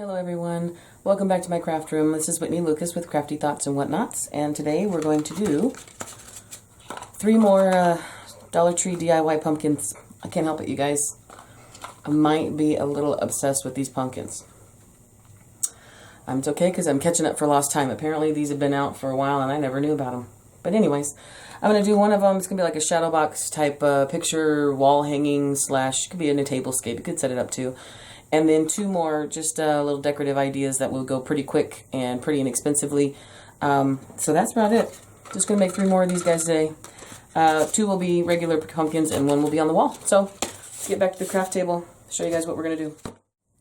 Hello everyone, welcome back to my craft room. This is Whitney Lucas with Crafty Thoughts and Whatnots, and today we're going to do 3 more Dollar Tree DIY pumpkins. I can't help it, you guys. I might be a little obsessed with these pumpkins. It's okay because I'm catching up for lost time. Apparently these have been out for a while and I never knew about them. But anyways, I'm going to do one of them. It's going to be like a shadow box type picture wall hanging slash, could be in a tablescape. You could set it up too. And then 2 more just little decorative ideas that will go pretty quick and pretty inexpensively. So that's about it. Just going to make 3 more of these guys today. 2 will be regular pumpkins and 1 will be on the wall. So let's get back to the craft table, show you guys what we're going to do.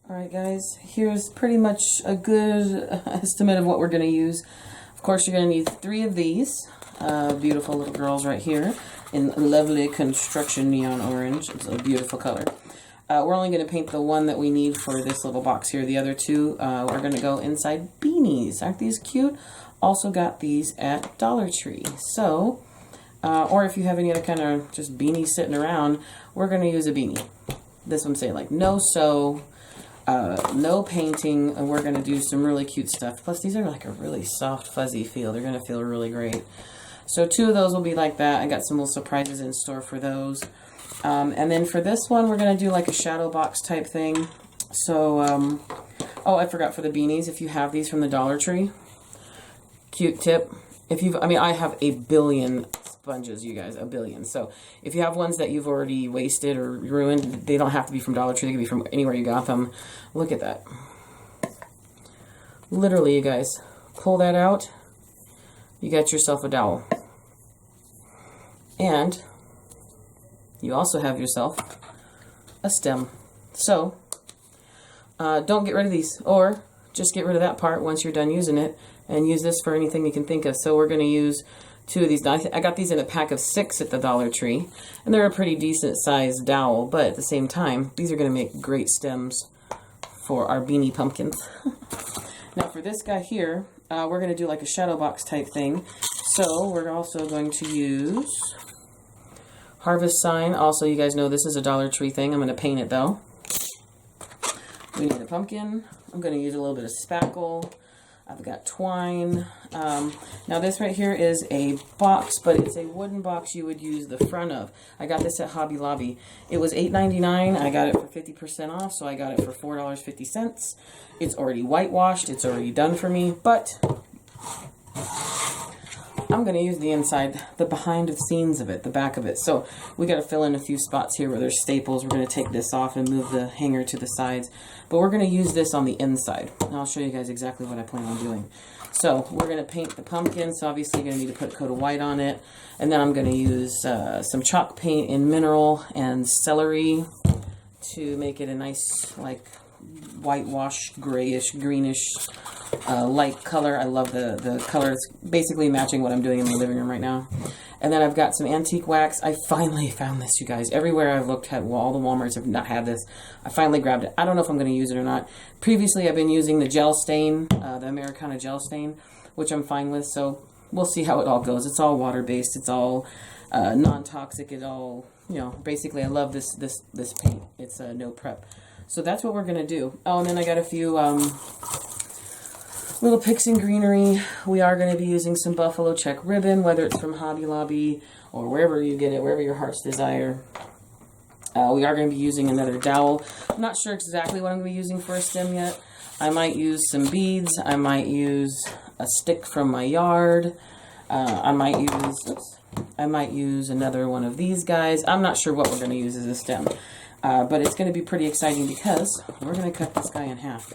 Alright guys, here's pretty much a good estimate of what we're going to use. Of course you're going to need 3 of these beautiful little girls right here in lovely construction neon orange. It's a beautiful color. We're only going to paint the one that we need for this little box here. The other 2 are going to go inside beanies. Aren't these cute? Also got these at Dollar Tree. So, or if you have any other kind of just beanies sitting around, we're going to use a beanie. This one say like no sew, no painting, and we're going to do some really cute stuff. Plus these are like a really soft fuzzy feel. They're going to feel really great. So 2 of those will be like that. I got some little surprises in store for those. And then for this one, we're going to do like a shadow box type thing. So, oh, I forgot for the beanies, if you have these from the Dollar Tree, cute tip. I have a billion sponges, you guys, a billion. So if you have ones that you've already wasted or ruined, they don't have to be from Dollar Tree. They can be from anywhere you got them. Look at that. Literally, you guys, pull that out. You got yourself a dowel. And you also have yourself a stem. So, don't get rid of these, or just get rid of that part once you're done using it, and use this for anything you can think of. So we're going to use 2 of these. Now, I got these in a pack of 6 at the Dollar Tree, and they're a pretty decent sized dowel, but at the same time, these are going to make great stems for our beanie pumpkins. Now for this guy here, we're going to do like a shadow box type thing. So we're also going to use Harvest Sign. Also, you guys know this is a Dollar Tree thing. I'm going to paint it though. We need a pumpkin. I'm going to use a little bit of spackle. I've got twine. Now this right here is a box, but it's a wooden box you would use the front of. I got this at Hobby Lobby. It was $8.99. I got it for 50% off, so I got it for $4.50. It's already whitewashed. It's already done for me, but I'm going to use the inside, the behind the scenes of it, the back of it. So we got to fill in a few spots here where there's staples. We're going to take this off and move the hanger to the sides. But we're going to use this on the inside. And I'll show you guys exactly what I plan on doing. So we're going to paint the pumpkin. So obviously you're going to need to put a coat of white on it. And then I'm going to use some chalk paint in mineral and celery to make it a nice, like, whitewash, grayish, greenish, light color. I love the color. It's basically matching what I'm doing in the living room right now. And then I've got some antique wax. I finally found this, you guys. Everywhere I've looked at, well, all the Walmarts have not had this. I finally grabbed it. I don't know if I'm going to use it or not. Previously, I've been using the gel stain, the Americana gel stain, which I'm fine with. So we'll see how it all goes. It's all water-based. It's all non-toxic. It's all, you know, basically I love this paint. It's no prep. So that's what we're going to do. Oh, and then I got a few little picks and greenery. We are going to be using some buffalo check ribbon, whether it's from Hobby Lobby or wherever you get it, wherever your heart's desire. We are going to be using another dowel. I'm not sure exactly what I'm going to be using for a stem yet. I might use some beads. I might use a stick from my yard. I might use another one of these guys. I'm not sure what we're going to use as a stem. But it's going to be pretty exciting because we're going to cut this guy in half.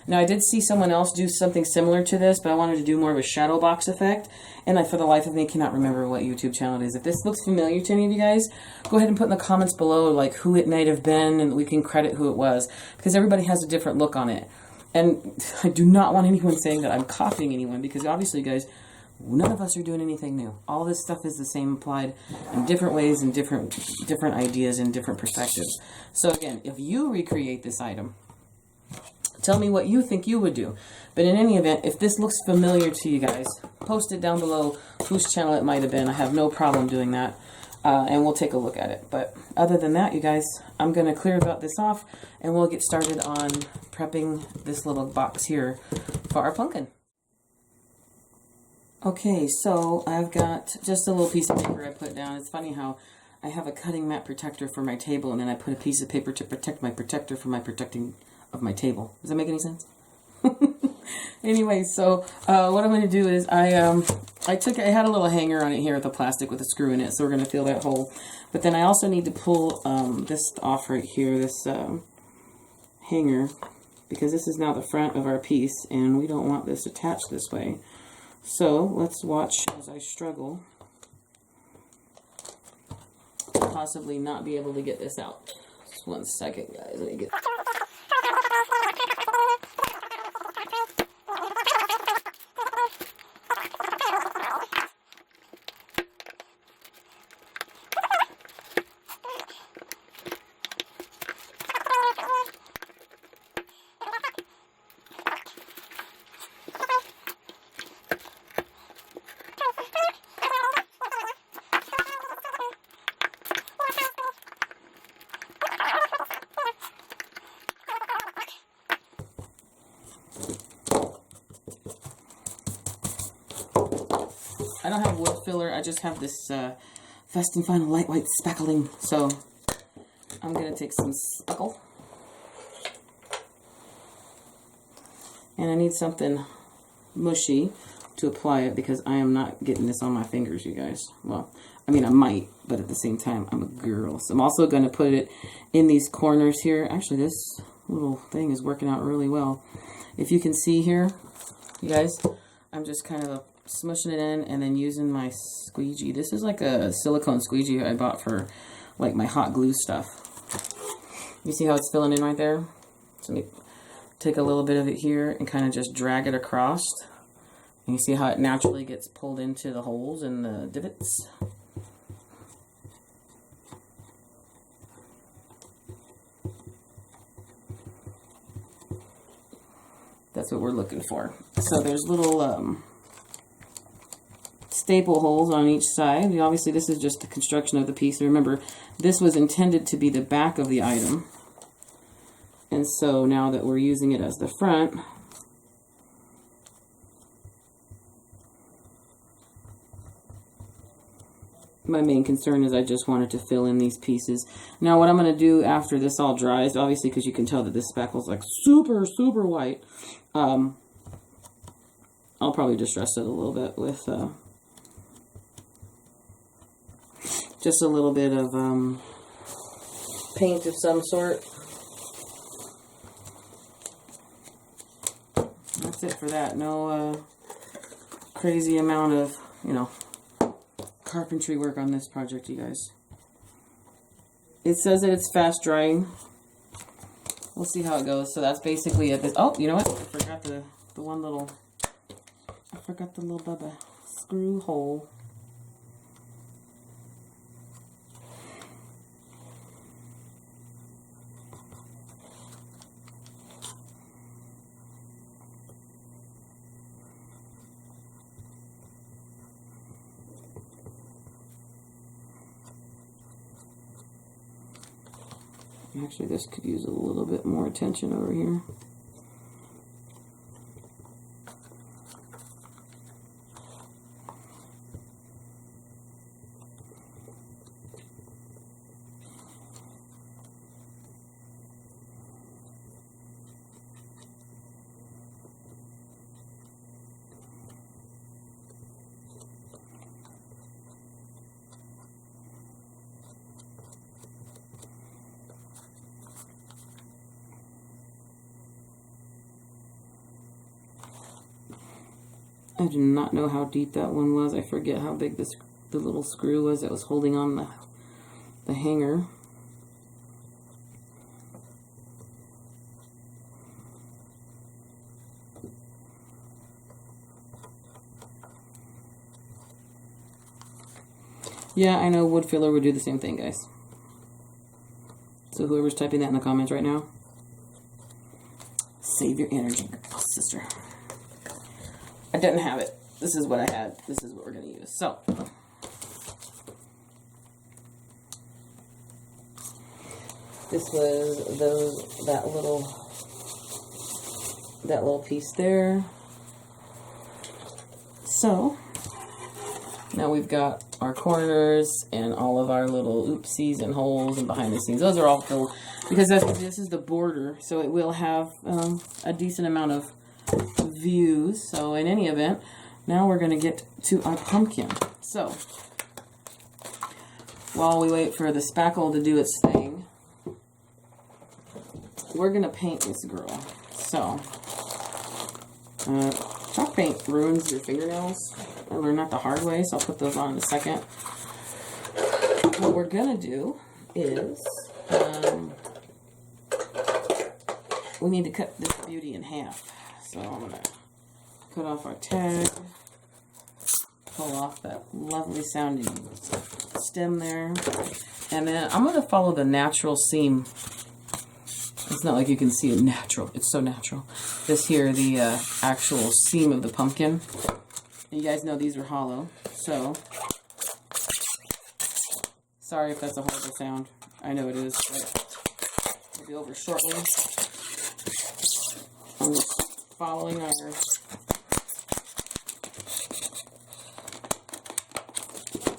Now, I did see someone else do something similar to this, but I wanted to do more of a shadow box effect. And I, for the life of me, cannot remember what YouTube channel it is. If this looks familiar to any of you guys, go ahead and put in the comments below like who it might have been, and we can credit who it was. Because everybody has a different look on it. And I do not want anyone saying that I'm copying anyone, because obviously, guys, none of us are doing anything new. All this stuff is the same, applied in different ways and different ideas and different perspectives. So again, if you recreate this item, tell me what you think you would do. But in any event, if this looks familiar to you guys, post it down below whose channel it might have been. I have no problem doing that. and we'll take a look at it. But other than that, you guys, I'm going to clear about this off, and we'll get started on prepping this little box here for our pumpkin. Okay, so I've got just a little piece of paper I put down. It's funny how I have a cutting mat protector for my table, and then I put a piece of paper to protect my protector for my protecting of my table. Does that make any sense? Anyway, so what I'm going to do is I had a little hanger on it here with a plastic with a screw in it, so we're going to fill that hole. But then I also need to pull this off right here, this hanger, because this is now the front of our piece, and we don't want this attached this way. So let's watch as I struggle to possibly not be able to get this out. Just 1 second, guys. Let me get. I don't have wood filler, I just have this Fast and Final Light White Spackling. So I'm going to take some spackle. And I need something mushy to apply it because I am not getting this on my fingers, you guys. Well, I mean, I might, but at the same time, I'm a girl. So I'm also going to put it in these corners here. Actually, this little thing is working out really well. If you can see here, you guys, I'm just kind of smushing it in and then using my squeegee. This is like a silicone squeegee I bought for like my hot glue stuff. You see how it's filling in right there? So let me take a little bit of it here and kind of just drag it across. And you see how it naturally gets pulled into the holes and the divots? That's what we're looking for. So there's little staple holes on each side. Obviously, this is just the construction of the piece. Remember, this was intended to be the back of the item. And so now that we're using it as the front, my main concern is I just wanted to fill in these pieces. Now what I'm going to do after this all dries, obviously because you can tell that this spackle's like super, super white, I'll probably just rest it a little bit with just a little bit of paint of some sort. That's it for that. No crazy amount of, you know, carpentry work on this project, you guys. It says that it's fast drying. We'll see how it goes. So that's basically it. Oh, you know what? I forgot the one little, I forgot the little bubba screw hole. Actually, this could use a little bit more attention over here. I do not know how deep that one was. I forget how big the little screw was that was holding on the hanger. Yeah, I know wood filler would do the same thing, guys. So whoever's typing that in the comments right now, save your energy, sister. I didn't have it. This is what I had. This is what we're going to use. So, This was that little piece there. So now we've got our corners and all of our little oopsies and holes and behind the scenes. Those are all filled because this is the border, so it will have a decent amount of views. So in any event, now we're going to get to our pumpkin. So while we wait for the spackle to do its thing, we're going to paint this girl. So chalk paint ruins your fingernails. I learned that the hard way, so I'll put those on in a second. What we're going to do is we need to cut this beauty in half. So I'm going to cut off our tag, pull off that lovely sounding stem there, and then I'm going to follow the natural seam. It's not like you can see it natural. It's so natural. This here, the actual seam of the pumpkin. And you guys know these are hollow, so sorry if that's a horrible sound. I know it is, but it'll be over shortly. I'm just following our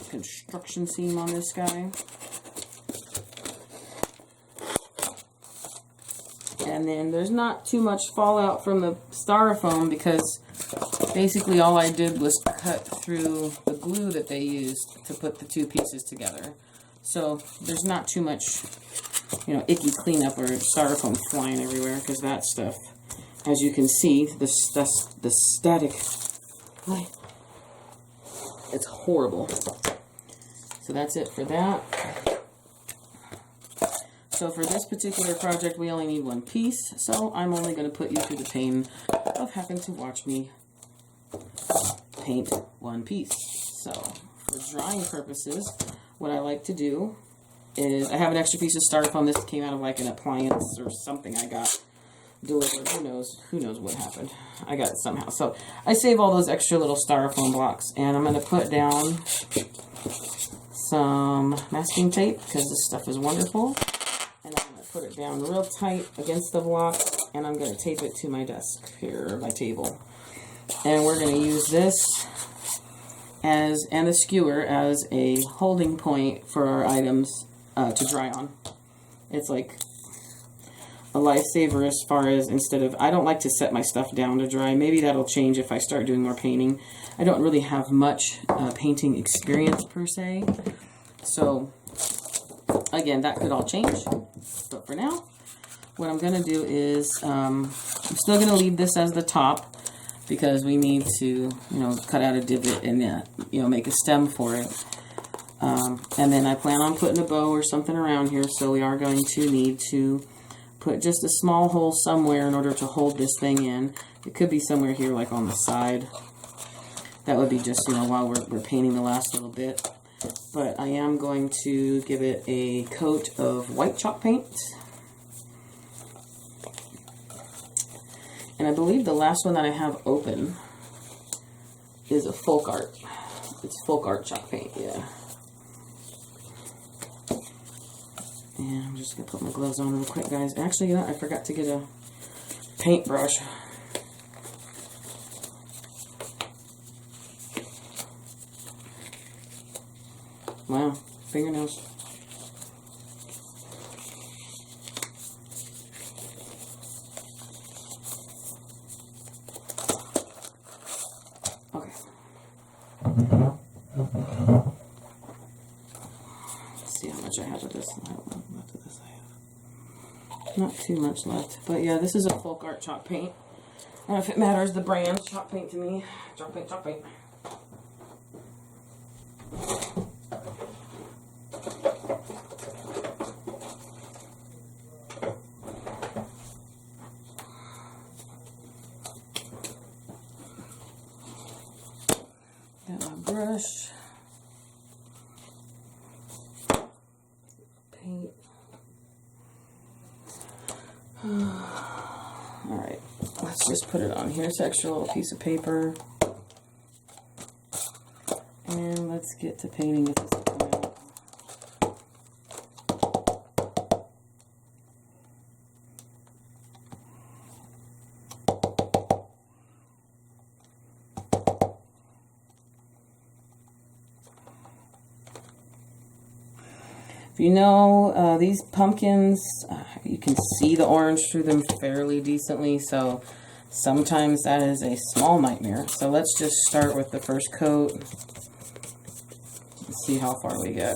construction seam on this guy. And then there's not too much fallout from the styrofoam because basically all I did was cut through the glue that they used to put the two pieces together. So there's not too much, you know, icky cleanup or styrofoam flying everywhere because that stuff, as you can see, the static, it's horrible. So that's it for that. So for this particular project, we only need one piece, so I'm only going to put you through the pain of having to watch me paint one piece. So for drying purposes, what I like to do is, I have an extra piece of styrofoam. This came out of like an appliance or something I got delivered. Who knows what happened. I got it somehow. So I save all those extra little styrofoam blocks, and I'm going to put down some masking tape because this stuff is wonderful. And I'm going to put it down real tight against the block, and I'm going to tape it to my desk here, or my table. And we're going to use this and the skewer as a holding point for our items to dry on. It's like a lifesaver as far as, I don't like to set my stuff down to dry. Maybe that'll change if I start doing more painting. I don't really have much painting experience per se. So again, that could all change. But for now, what I'm going to do is, I'm still going to leave this as the top because we need to, you know, cut out a divot and, you know, make a stem for it. And then I plan on putting a bow or something around here, so we are going to need to put just a small hole somewhere in order to hold this thing in. It could be somewhere here, like on the side. That would be just, you know, while we're painting the last little bit. But I am going to give it a coat of white chalk paint. And I believe the last one that I have open is a folk art. It's folk art chalk paint, yeah. And I'm just going to put my gloves on real quick, guys. Actually, you know, I forgot to get a paintbrush. Wow, fingernails. Okay. Let's see how much I have of this. How much of this I have. Not too much left. But yeah, this is a folk art chalk paint. I don't know if it matters, the brand. Chalk paint to me. Chalk paint, chalk paint. Got my brush. Paint. Alright, let's just put it on here. It's an extra little piece of paper. And let's get to painting if this will come out. If you know, these pumpkins, you can see the orange through them fairly decently, so sometimes that is a small nightmare. So let's just start with the first coat and see how far we get.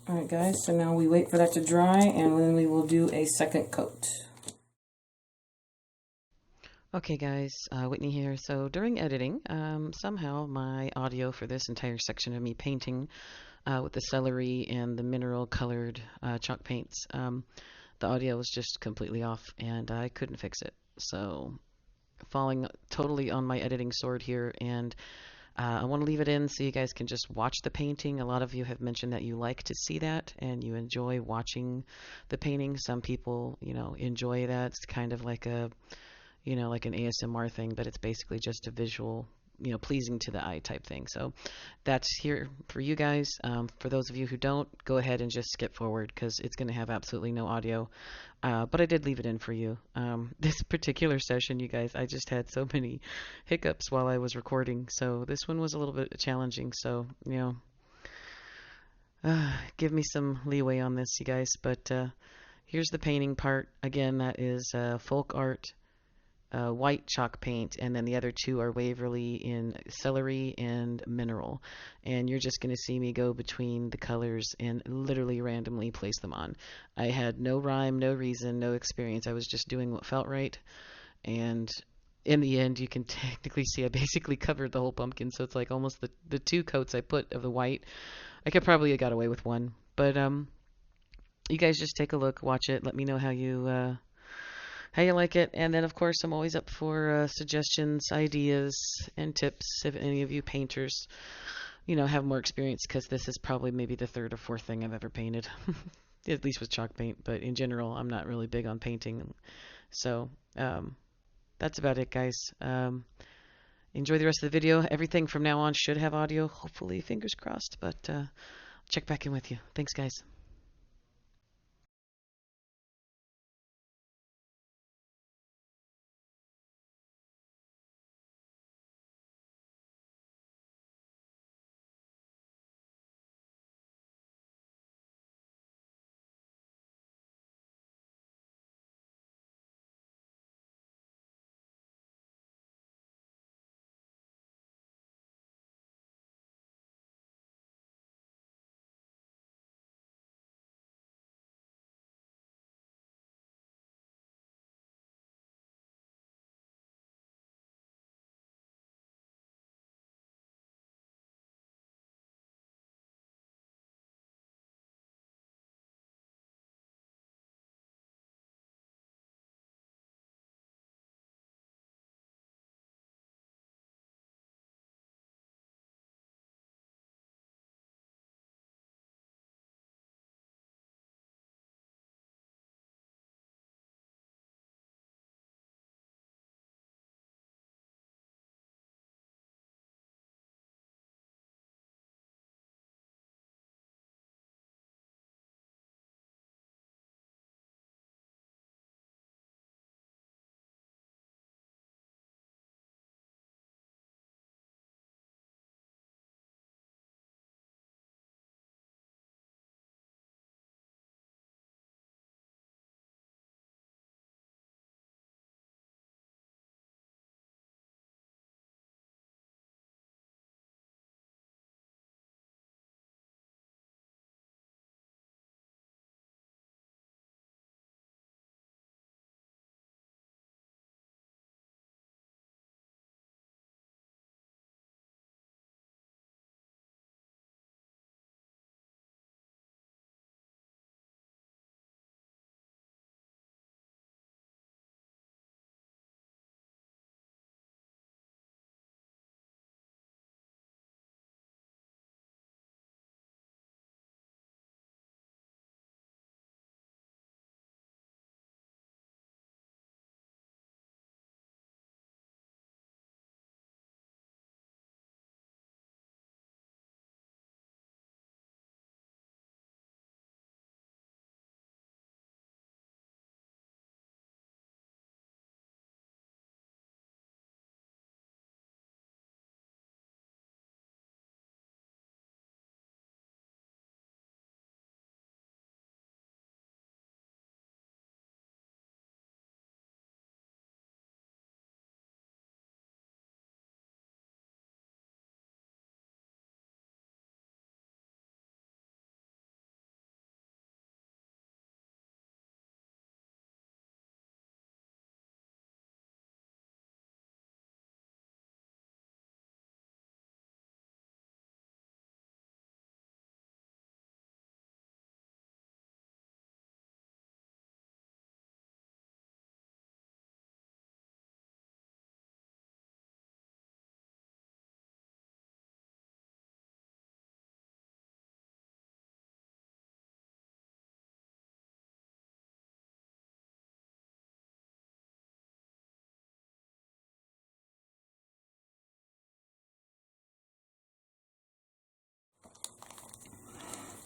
Alright guys, so now we wait for that to dry and then we will do a second coat. Okay guys, Whitney here. So during editing, somehow my audio for this entire section of me painting with the celery and the mineral colored chalk paints, the audio was just completely off and I couldn't fix it. So falling totally on my editing sword here, and I want to leave it in so you guys can just watch the painting. A lot of you have mentioned that you like to see that and you enjoy watching the painting. Some people, enjoy that. It's kind of like like an ASMR thing, but it's basically just a visual, pleasing to the eye type thing. So that's here for you guys. For those of you who don't, go ahead and just skip forward because it's going to have absolutely no audio. But I did leave it in for you. This particular session, you guys, I just had so many hiccups while I was recording. So this one was a little bit challenging. So, give me some leeway on this, you guys. But here's the painting part. Again, that is folk art. White chalk paint, and then the other two are Waverly in celery and mineral. And you're just going to see me go between the colors and literally randomly place them on. I had no rhyme, no reason, no experience. I was just doing what felt right. And in the end, you can technically see I basically covered the whole pumpkin. So it's like almost the two coats I put of the white. I could probably have got away with one. But you guys just take a look, watch it. Let me know how you like it. And then, of course, I'm always up for suggestions, ideas, and tips if any of you painters, have more experience, because this is probably maybe the third or fourth thing I've ever painted, at least with chalk paint. But in general, I'm not really big on painting. So that's about it, guys. Enjoy the rest of the video. Everything from now on should have audio, hopefully, fingers crossed. But check back in with you. Thanks, guys.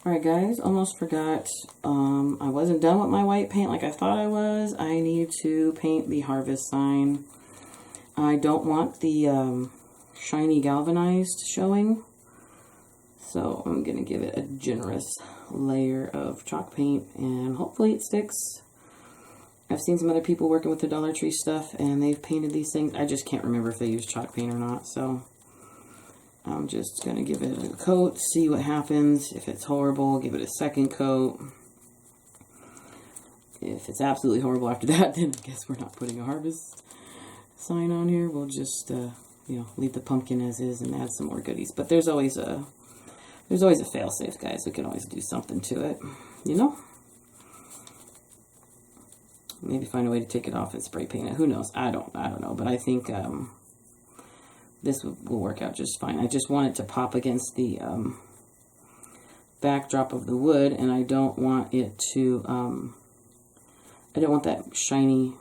Alright guys, almost forgot. I wasn't done with my white paint like I thought I was. I need to paint the harvest sign. I don't want the shiny galvanized showing. So I'm going to give it a generous layer of chalk paint and hopefully it sticks. I've seen some other people working with the Dollar Tree stuff and they've painted these things. I just can't remember if they use chalk paint or not. So I'm just going to give it a coat, see what happens. If it's horrible, give it a second coat. If it's absolutely horrible after that, then I guess we're not putting a harvest sign on here. We'll just, you know, leave the pumpkin as is and add some more goodies. But there's always a fail-safe, guys. We can always do something to it, you know? Maybe find a way to take it off and spray paint it. Who knows? I don't know. But I think this will work out just fine. I just want it to pop against the backdrop of the wood, and I don't want it to, I don't want that shiny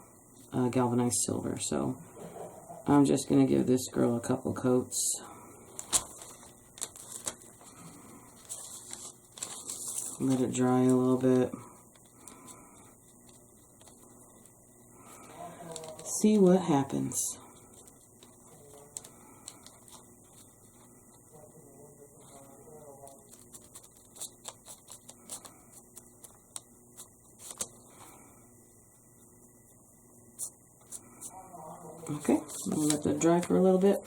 galvanized silver. So I'm just going to give this girl a couple coats. Let it dry a little bit. See what happens. Okay, I'm going to let that dry for a little bit.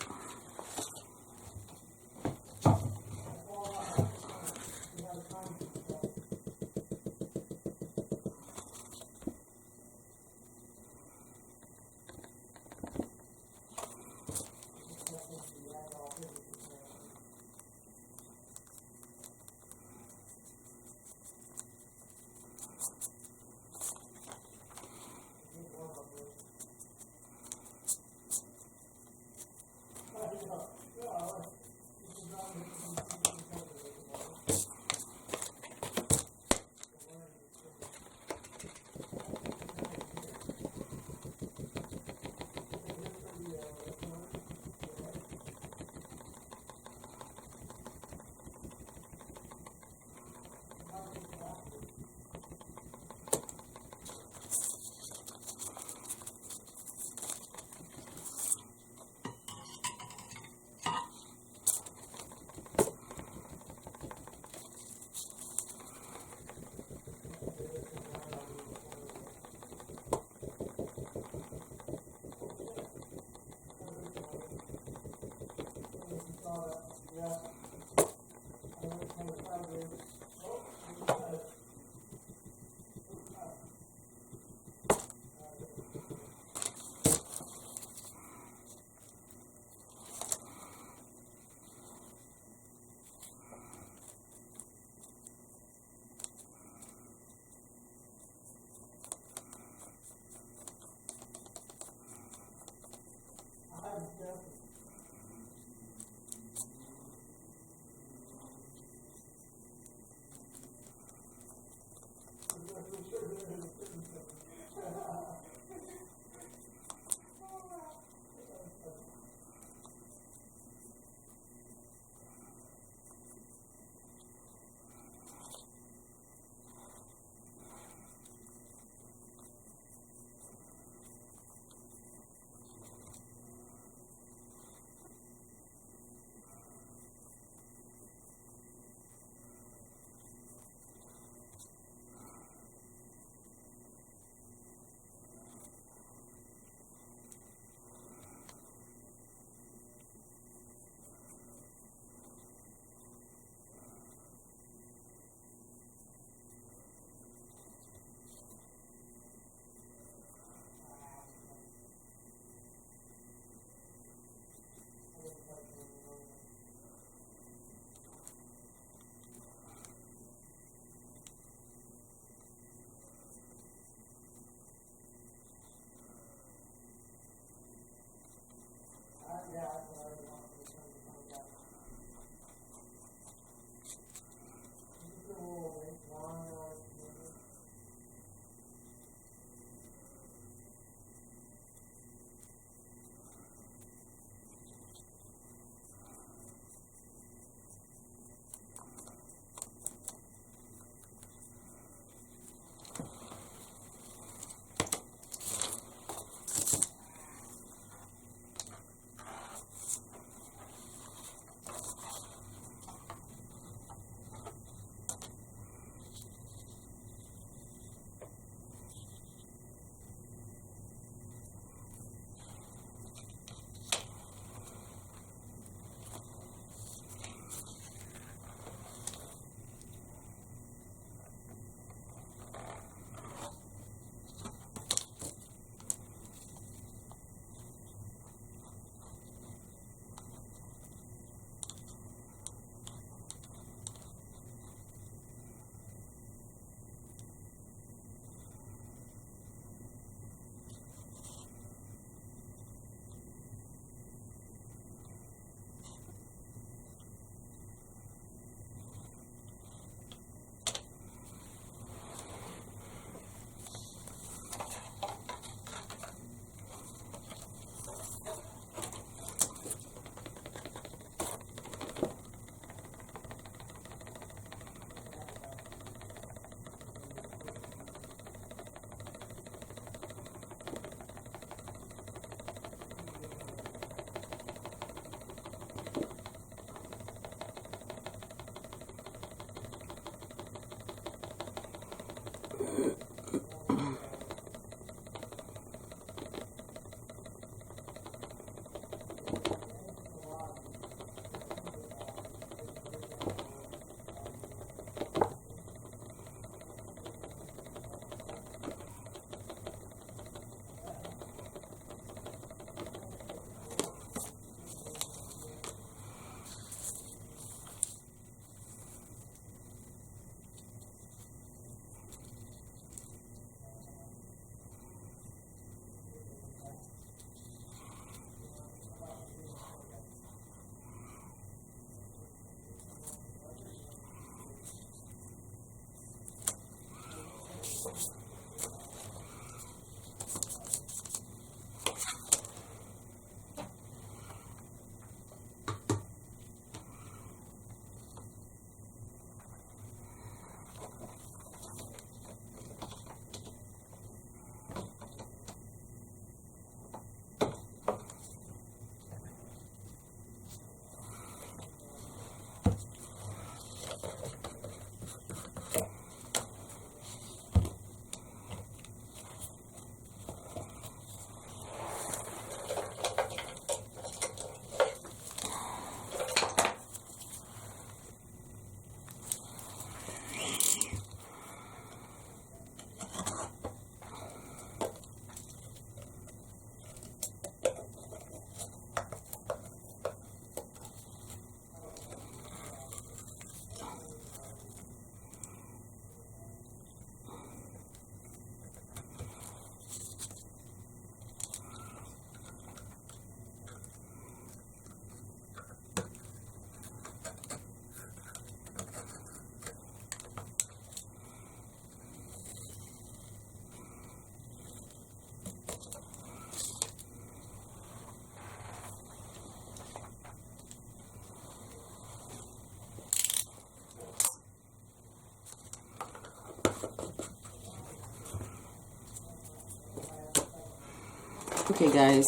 Okay, guys.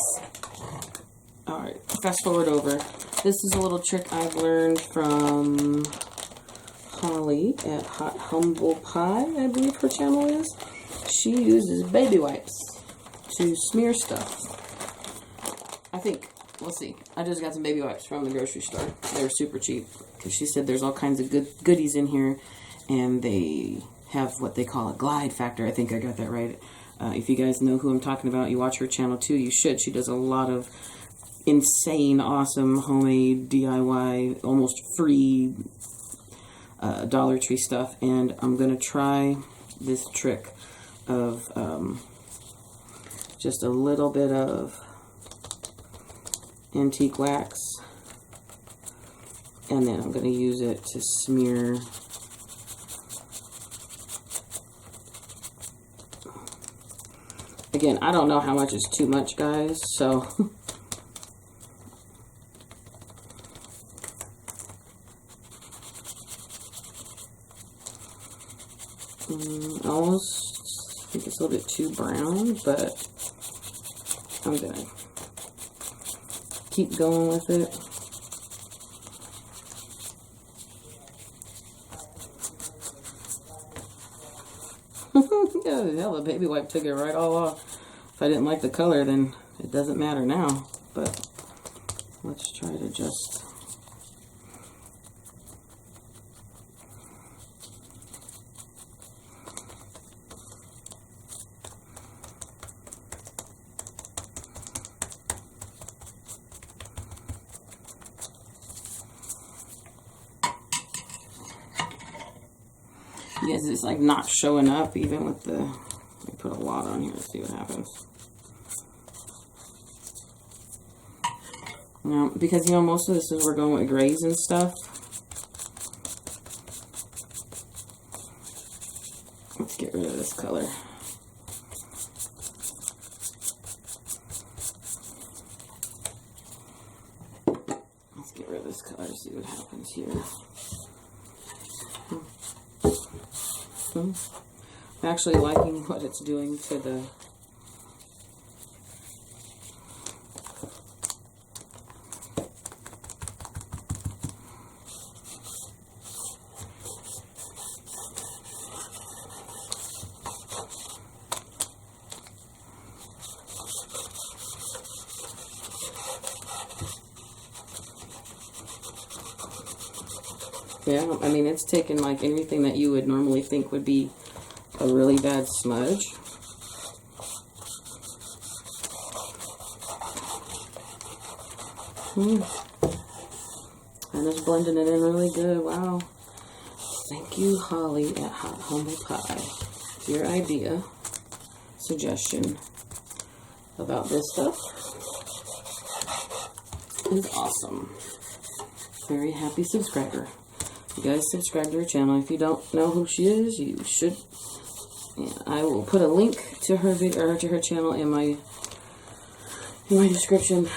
Alright, fast forward over. This is a little trick I've learned from Holly at Hot Humble Pie, I believe her channel is. She uses baby wipes to smear stuff. I think, we'll see. I just got some baby wipes from the grocery store. They were super cheap because she said there's all kinds of good goodies in here, and they have what they call a glide factor. I think I got that right. If you guys know who I'm talking about, you watch her channel too, you should. She does a lot of insane, awesome, homemade, DIY, almost free Dollar Tree stuff. And I'm going to try this trick of just a little bit of antique wax. And then I'm going to use it to smear again. I don't know how much is too much, guys, so almost, I think it's a little bit too brown, but I'm gonna keep going with it. Yeah, hell, the baby wipe took it right all off. If I didn't like the color, then it doesn't matter now. But let's try to just... Yes, it's like not showing up even with the... Let me put a lot on here to see what happens. Now, because, you know, most of this is we're going with grays and stuff. Let's get rid of this color. Let's get rid of this color, see what happens here. I'm actually liking what it's doing to the... Yeah, I mean, it's taken like anything that you would normally think would be a really bad smudge. And it's blending it in really good. Wow. Thank you, Holly at Hot Humble Pie. Your idea, suggestion about this stuff is awesome. Very happy subscriber. You guys subscribe to her channel. If you don't know who she is, you should. Yeah, I will put a link to her video or to her channel in my description.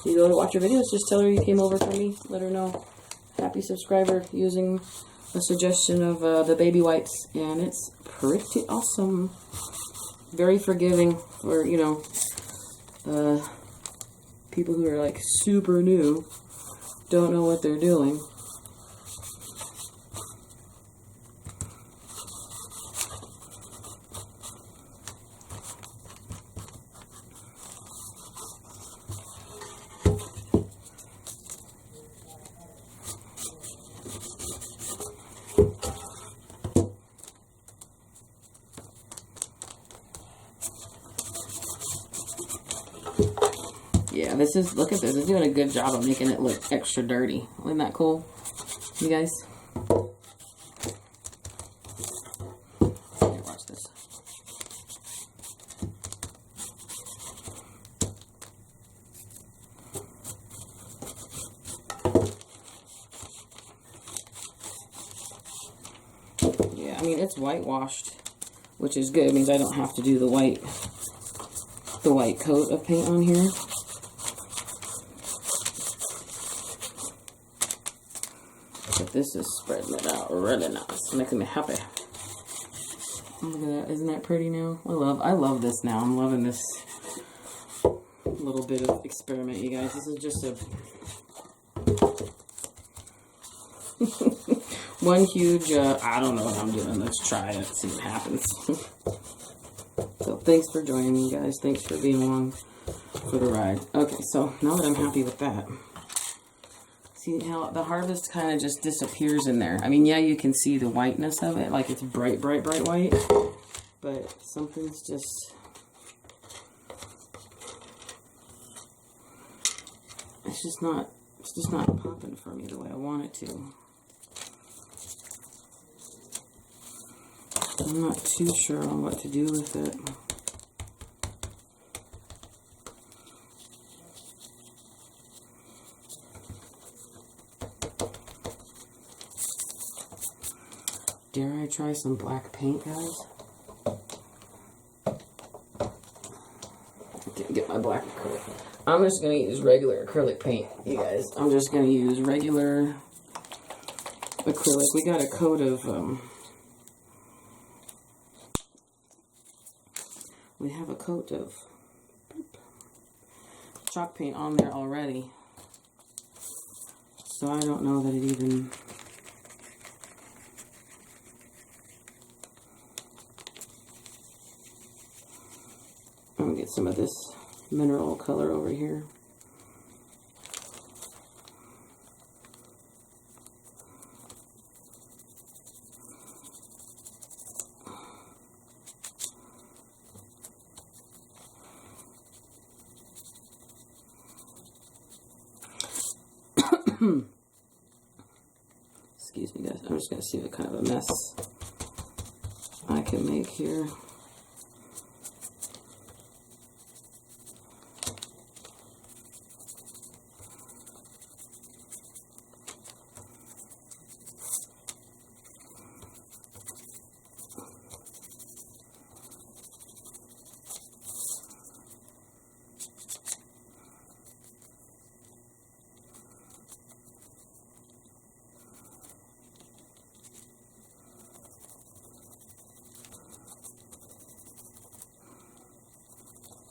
You go to watch her videos, just tell her you came over from me. Let her know. Happy subscriber using a suggestion of the baby wipes, and it's pretty awesome. Very forgiving for, you know, people who are like super new, don't know what they're doing. Yeah, this is, look at this, it's doing a good job of making it look extra dirty. Isn't that cool, you guys? Here, watch this. Yeah, I mean, it's whitewashed, which is good. It means I don't have to do the white coat of paint on here. But this is spreading it out really nice, making me happy. Look at that, isn't that pretty now? I love this now. I'm loving this little bit of experiment, you guys. This is just a one huge, I don't know what I'm doing. Let's try it, see what happens. So thanks for joining me, guys. Thanks for being along for the ride. Okay, so now that I'm happy with that, see how the harvest kind of just disappears in there. I mean, yeah, you can see the whiteness of it, like it's bright, bright, bright white, but something's just, it's just not popping for me the way I want it to. I'm not too sure on what to do with it. Dare I try some black paint, guys? I can't get my black acrylic. I'm just going to use regular acrylic paint, you guys. I'm just going to use regular acrylic. We got a coat of, we have a coat of chalk paint on there already. So I don't know that it even... I'm going to get some of this mineral color over here. Excuse me, guys. I'm just going to see what kind of a mess I can make here.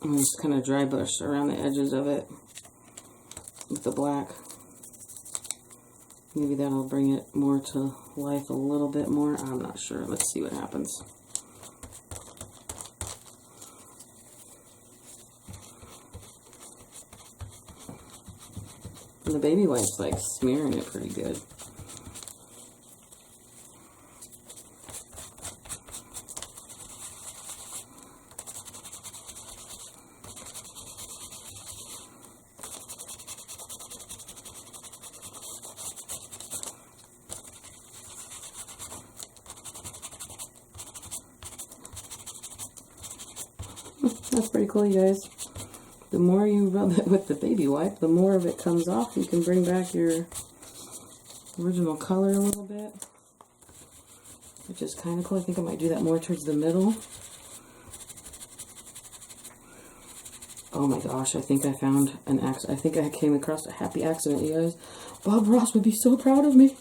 I'm just kind of dry brush around the edges of it with the black. Maybe that'll bring it more to life a little bit more. I'm not sure. Let's see what happens. And the baby wife's like smearing it pretty good. That's pretty cool, you guys. The more you rub it with the baby wipe, the more of it comes off. You can bring back your original color a little bit, which is kind of cool. I think I might do that more towards the middle. Oh my gosh, I think I found an accident. I think I came across a happy accident, you guys. Bob Ross would be so proud of me.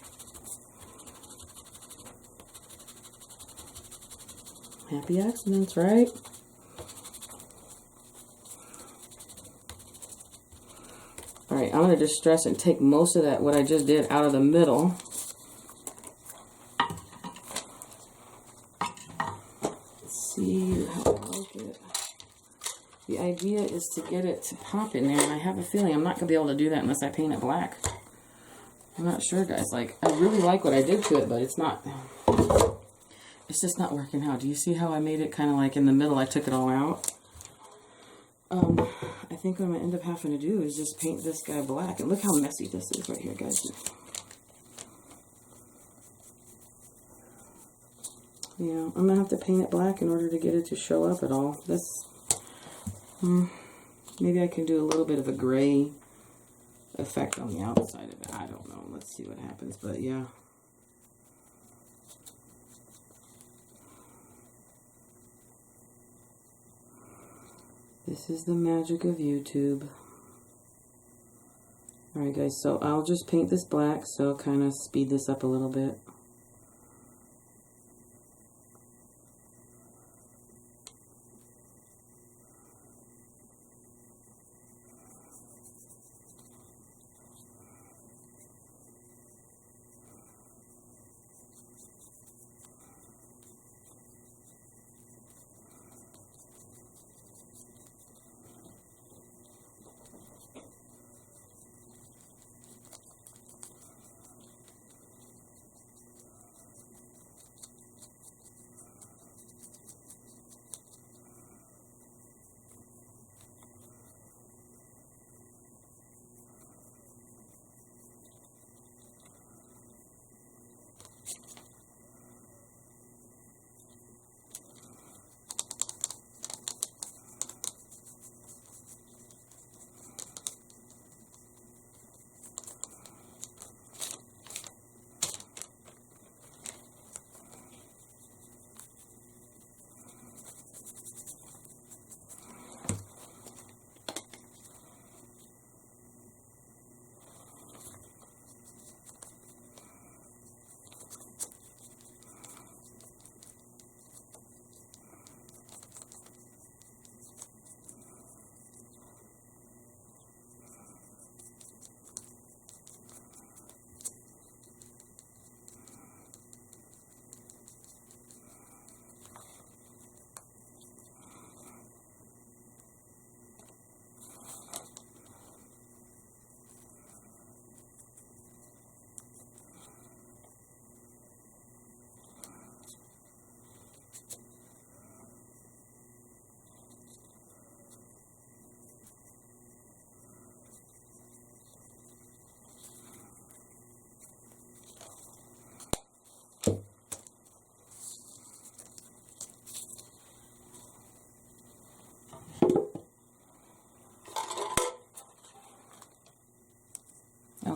Happy accidents, right? Alright, I'm going to distress and take most of that, what I just did, out of the middle. Let's see how I like it. The idea is to get it to pop in there, and I have a feeling I'm not going to be able to do that unless I paint it black. I'm not sure, guys. Like, I really like what I did to it, but it's not... It's just not working out. Do you see how I made it kind of like in the middle? I took it all out. I think what I'm going to end up having to do is just paint this guy black. And look how messy this is right here, guys. Yeah, I'm going to have to paint it black in order to get it to show up at all. This, maybe I can do a little bit of a gray effect on the outside of it. I don't know. Let's see what happens. But yeah. This is the magic of YouTube. Alright guys, so I'll just paint this black, so I'll kind of speed this up a little bit.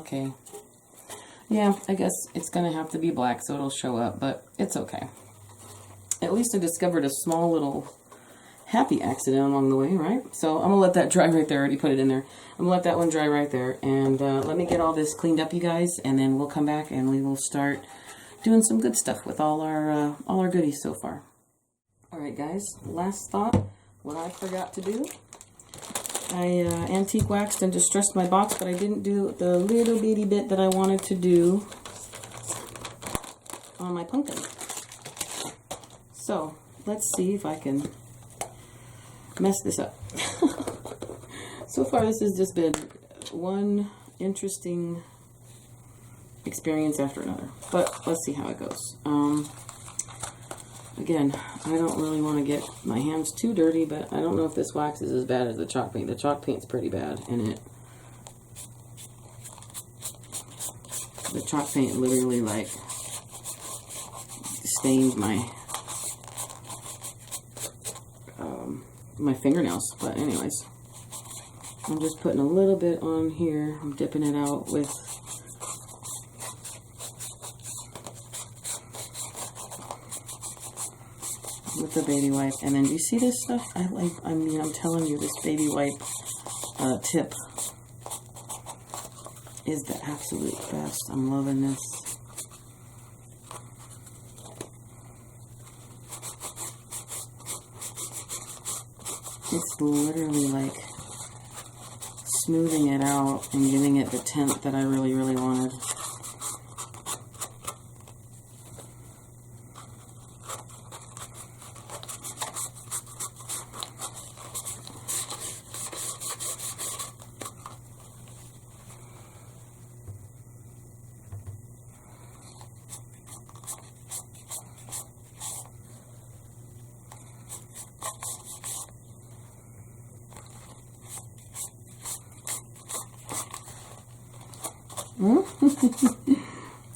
Okay. Yeah, I guess it's going to have to be black so it'll show up, but it's okay. At least I discovered a small little happy accident along the way, right? So I'm going to let that dry right there. I already put it in there. I'm going to let that one dry right there. And let me get all this cleaned up, you guys, and then we'll come back and we will start doing some good stuff with all our goodies so far. All right, guys, last thought, what I forgot to do. I antique waxed and distressed my box, but I didn't do the little bitty bit that I wanted to do on my pumpkin. So let's see if I can mess this up. So far this has just been one interesting experience after another, but let's see how it goes. Again, I don't really want to get my hands too dirty, but I don't know if this wax is as bad as the chalk paint. The chalk paint's pretty bad, and the chalk paint literally like stained my my fingernails. But anyways, I'm just putting a little bit on here. I'm dipping it out with the baby wipe. And then do you see this stuff? I mean, I'm telling you, this baby wipe tip is the absolute best. I'm loving this. It's literally like smoothing it out and giving it the tint that I really, really wanted.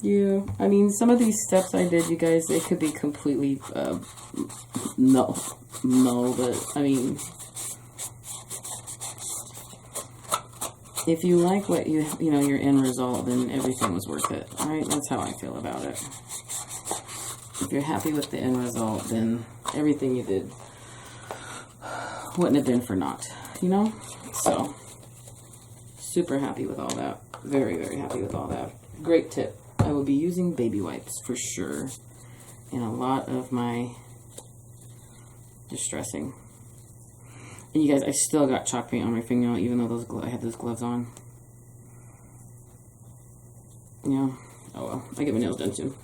Yeah, I mean, some of these steps I did, you guys, they could be completely, no, but, I mean, if you like what you know, your end result, then everything was worth it, right? That's how I feel about it. If you're happy with the end result, then everything you did wouldn't have been for naught, you know? So, super happy with all that. Very, very happy with all that. Great tip. I will be using baby wipes for sure in a lot of my distressing. And you guys, I still got chalk paint on my fingernail, even though I had those gloves on. Yeah. Oh well. I get my nails done too.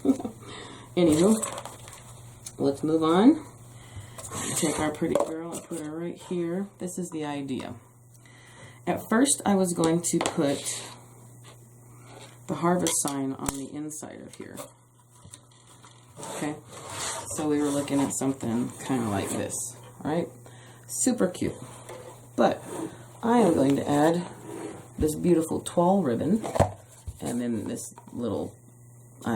Anywho, let's move on. Take our pretty girl and put her right here. This is the idea. At first, I was going to put the harvest sign on the inside of here. Okay, so we were looking at something kind of like this, all right? Super cute. But I am going to add this beautiful toile ribbon, and then this little,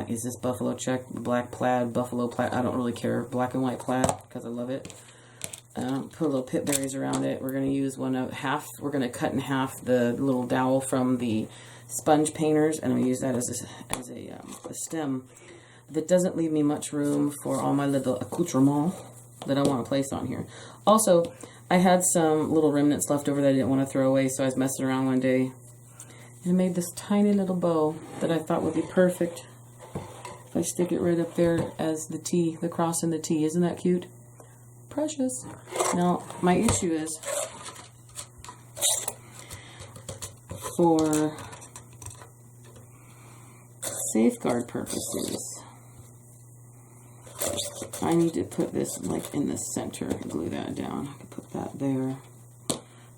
is this buffalo check, black plaid, buffalo plaid, I don't really care, black and white plaid, because I love it. Put little pip berries around it. We're going to use we're going to cut in half the little dowel from the sponge painters, and I'm going to use that as a stem that doesn't leave me much room for all my little accoutrements that I want to place on here. Also, I had some little remnants left over that I didn't want to throw away, so I was messing around one day and made this tiny little bow that I thought would be perfect if I stick it right up there as the T, the cross and the T. Isn't that cute? Precious. Now, my issue is for safeguard purposes, I need to put this like in the center and glue that down. I can put that there.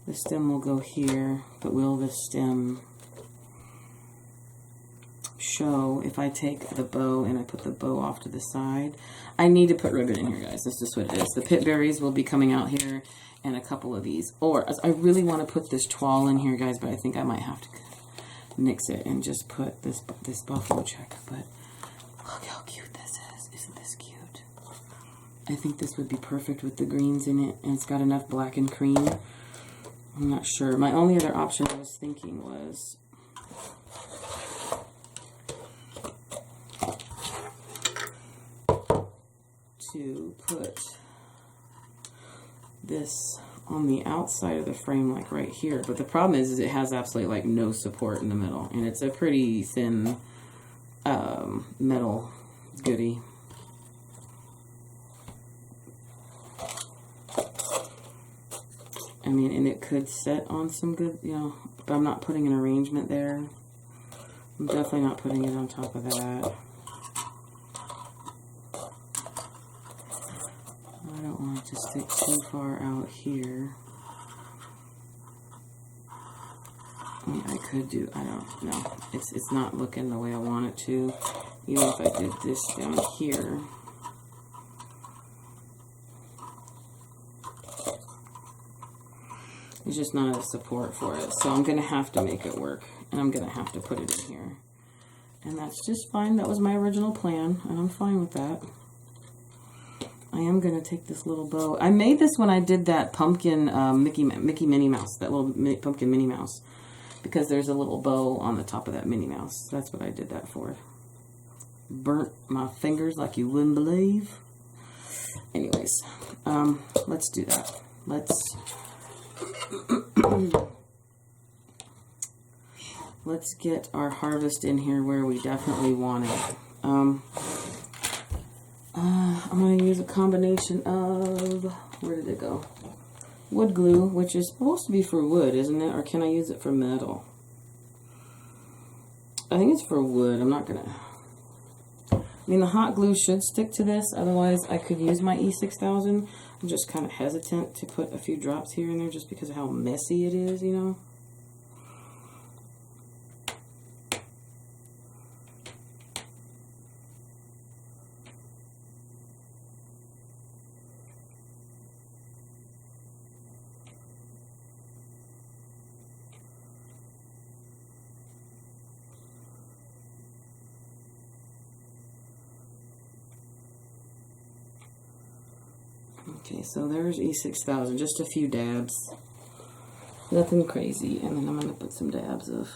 The stem will go here, but will the stem show if I take the bow and I put the bow off to the side? I need to put ribbon in here, guys. That's just what it is. The pip berries will be coming out here and a couple of these. Or I really want to put this toile in here, guys, but I think I might have to nix it and just put this buffalo check. But look how cute this is. Isn't this cute? I think this would be perfect with the greens in it, and it's got enough black and cream. I'm not sure. My only other option I was thinking was to put this on the outside of the frame, like right here. But the problem is it has absolutely like no support in the middle, and it's a pretty thin metal goodie. I mean, and it could set on some good, you know, but I'm not putting an arrangement there. I'm definitely not putting it on top of that. I don't want it to stick too far out here. I mean, I could do, I don't know. It's not looking the way I want it to. Even if I did this down here. There's just not enough support for it. So I'm going to have to make it work. And I'm going to have to put it in here. And that's just fine. That was my original plan. And I'm fine with that. I am going to take this little bow. I made this when I did that pumpkin Mickey Minnie Mouse. That little pumpkin Minnie Mouse. Because there's a little bow on the top of that Minnie Mouse. That's what I did that for. Burnt my fingers like you wouldn't believe. Anyways. Let's do that. Let's get our harvest in here where we definitely want it. I'm going to use a combination of, where did it go? Wood glue, which is supposed to be for wood, isn't it? Or can I use it for metal? I think it's for wood. I'm not going to... I mean, the hot glue should stick to this. Otherwise, I could use my E6000. I'm just kind of hesitant to put a few drops here and there just because of how messy it is, you know? Okay, so there's E6000, just a few dabs. Nothing crazy. And then I'm going to put some dabs of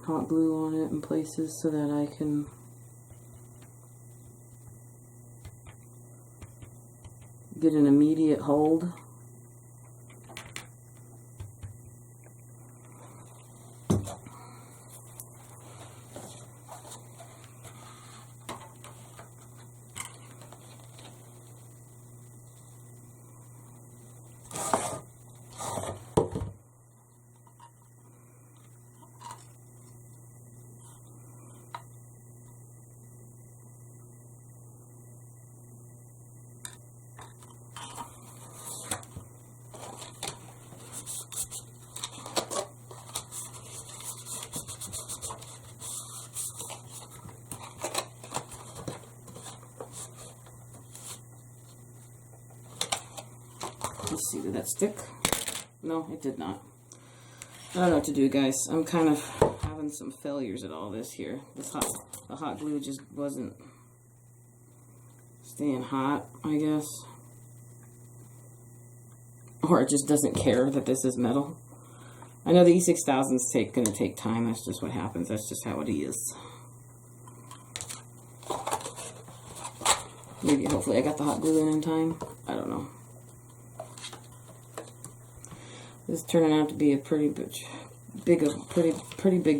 hot glue on it in places so that I can get an immediate hold. Let's see, did that stick? No, it did not. I don't know what to do, guys. I'm kind of having some failures at all this here. The hot glue just wasn't staying hot, I guess. Or it just doesn't care that this is metal. I know the E6000's going to take time. That's just what happens. That's just how it is. Maybe, hopefully, I got the hot glue in time. I don't know. This is turning out to be a pretty big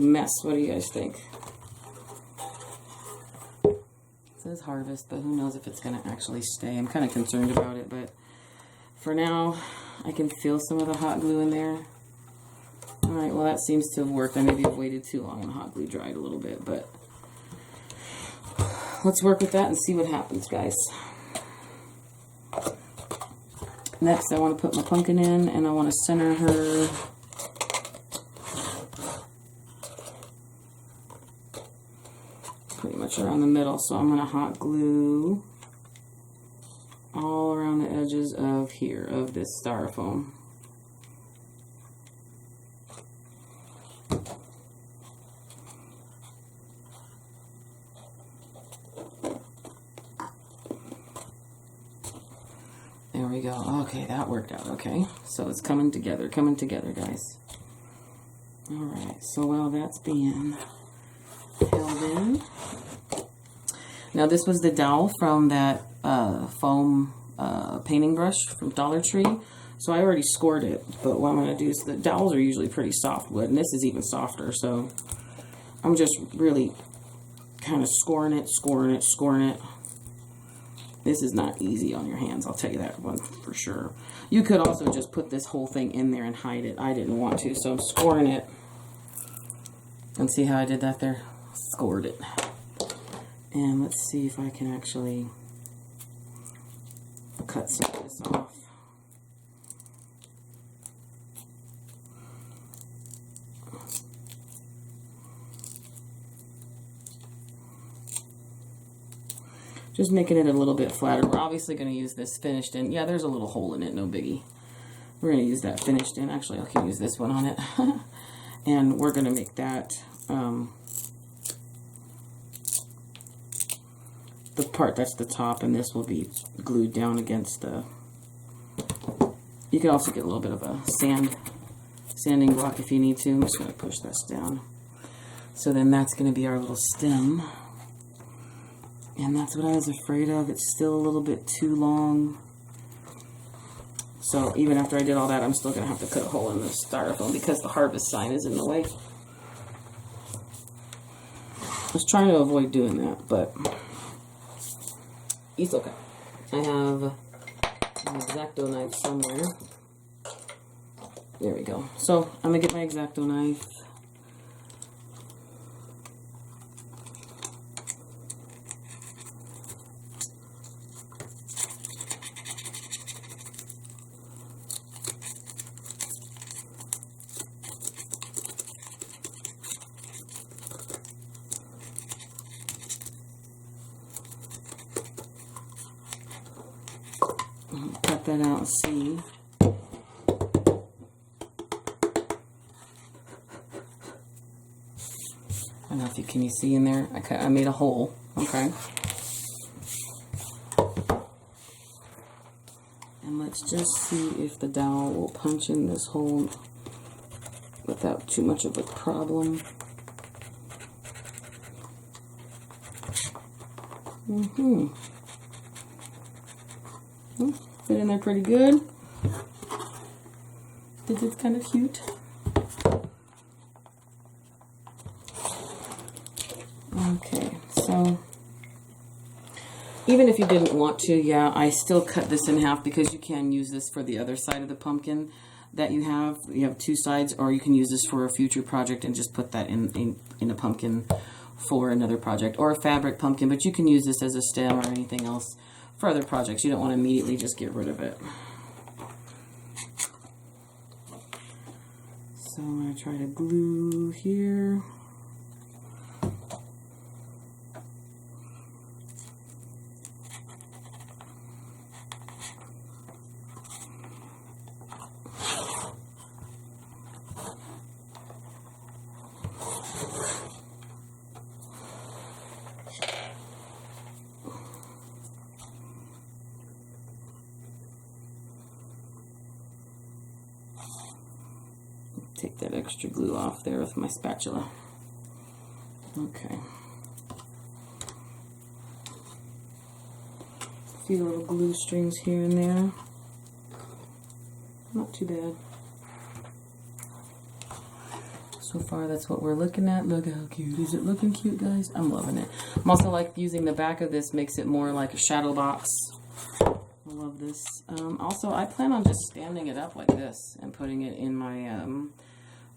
mess. What do you guys think? It says harvest, but who knows if it's going to actually stay. I'm kind of concerned about it, but for now, I can feel some of the hot glue in there. Alright, well that seems to have worked. I maybe have waited too long and hot glue dried a little bit, but let's work with that and see what happens, guys. Next, I want to put my pumpkin in, and I want to center her pretty much around the middle. So I'm going to hot glue all around the edges of here, of this styrofoam. There we go. Okay, that worked out okay. So it's coming together, guys. Alright, so while that's being held in. Now this was the dowel from that foam painting brush from Dollar Tree. So I already scored it, but what I'm going to do is, the dowels are usually pretty soft wood, and this is even softer, so I'm just really kind of scoring it. This is not easy on your hands, I'll tell you that one for sure. You could also just put this whole thing in there and hide it. I didn't want to, so I'm scoring it. And see how I did that there? Scored it. And let's see if I can actually cut some of this off. Just making it a little bit flatter. We're obviously going to use this finished in. Yeah, there's a little hole in it, no biggie. We're going to use that finished in. Actually, I can use this one on it. And we're going to make that the part that's the top, and this will be glued down against the... You can also get a little bit of a sanding block if you need to. I'm just going to push this down. So then that's going to be our little stem. And that's what I was afraid of. It's still a little bit too long. So even after I did all that, I'm still going to have to cut a hole in the styrofoam because the harvest sign is in the way. I was trying to avoid doing that, but it's okay. I have an X-Acto knife somewhere. There we go. So I'm going to get my X-Acto knife. Cut that out and see. I don't know if you can see in there. I made a hole. Okay. And let's just see if the dowel will punch in this hole without too much of a problem. Fit in there pretty good. This is kind of cute. Okay, so even if you didn't want to, yeah, I still cut this in half because you can use this for the other side of the pumpkin that you have. You have two sides, or you can use this for a future project and just put that in a pumpkin for another project, or a fabric pumpkin, but you can use this as a stem or anything else for other projects. You don't want to immediately just get rid of it. So I'm going to try to glue here. Take that extra glue off there with my spatula. Okay. A few little glue strings here and there. Not too bad. So far, that's what we're looking at. Look how cute. Is it looking cute, guys? I'm loving it. I'm also like using the back of this, makes it more like a shadow box. I love this. Also, I plan on just standing it up like this and putting it in my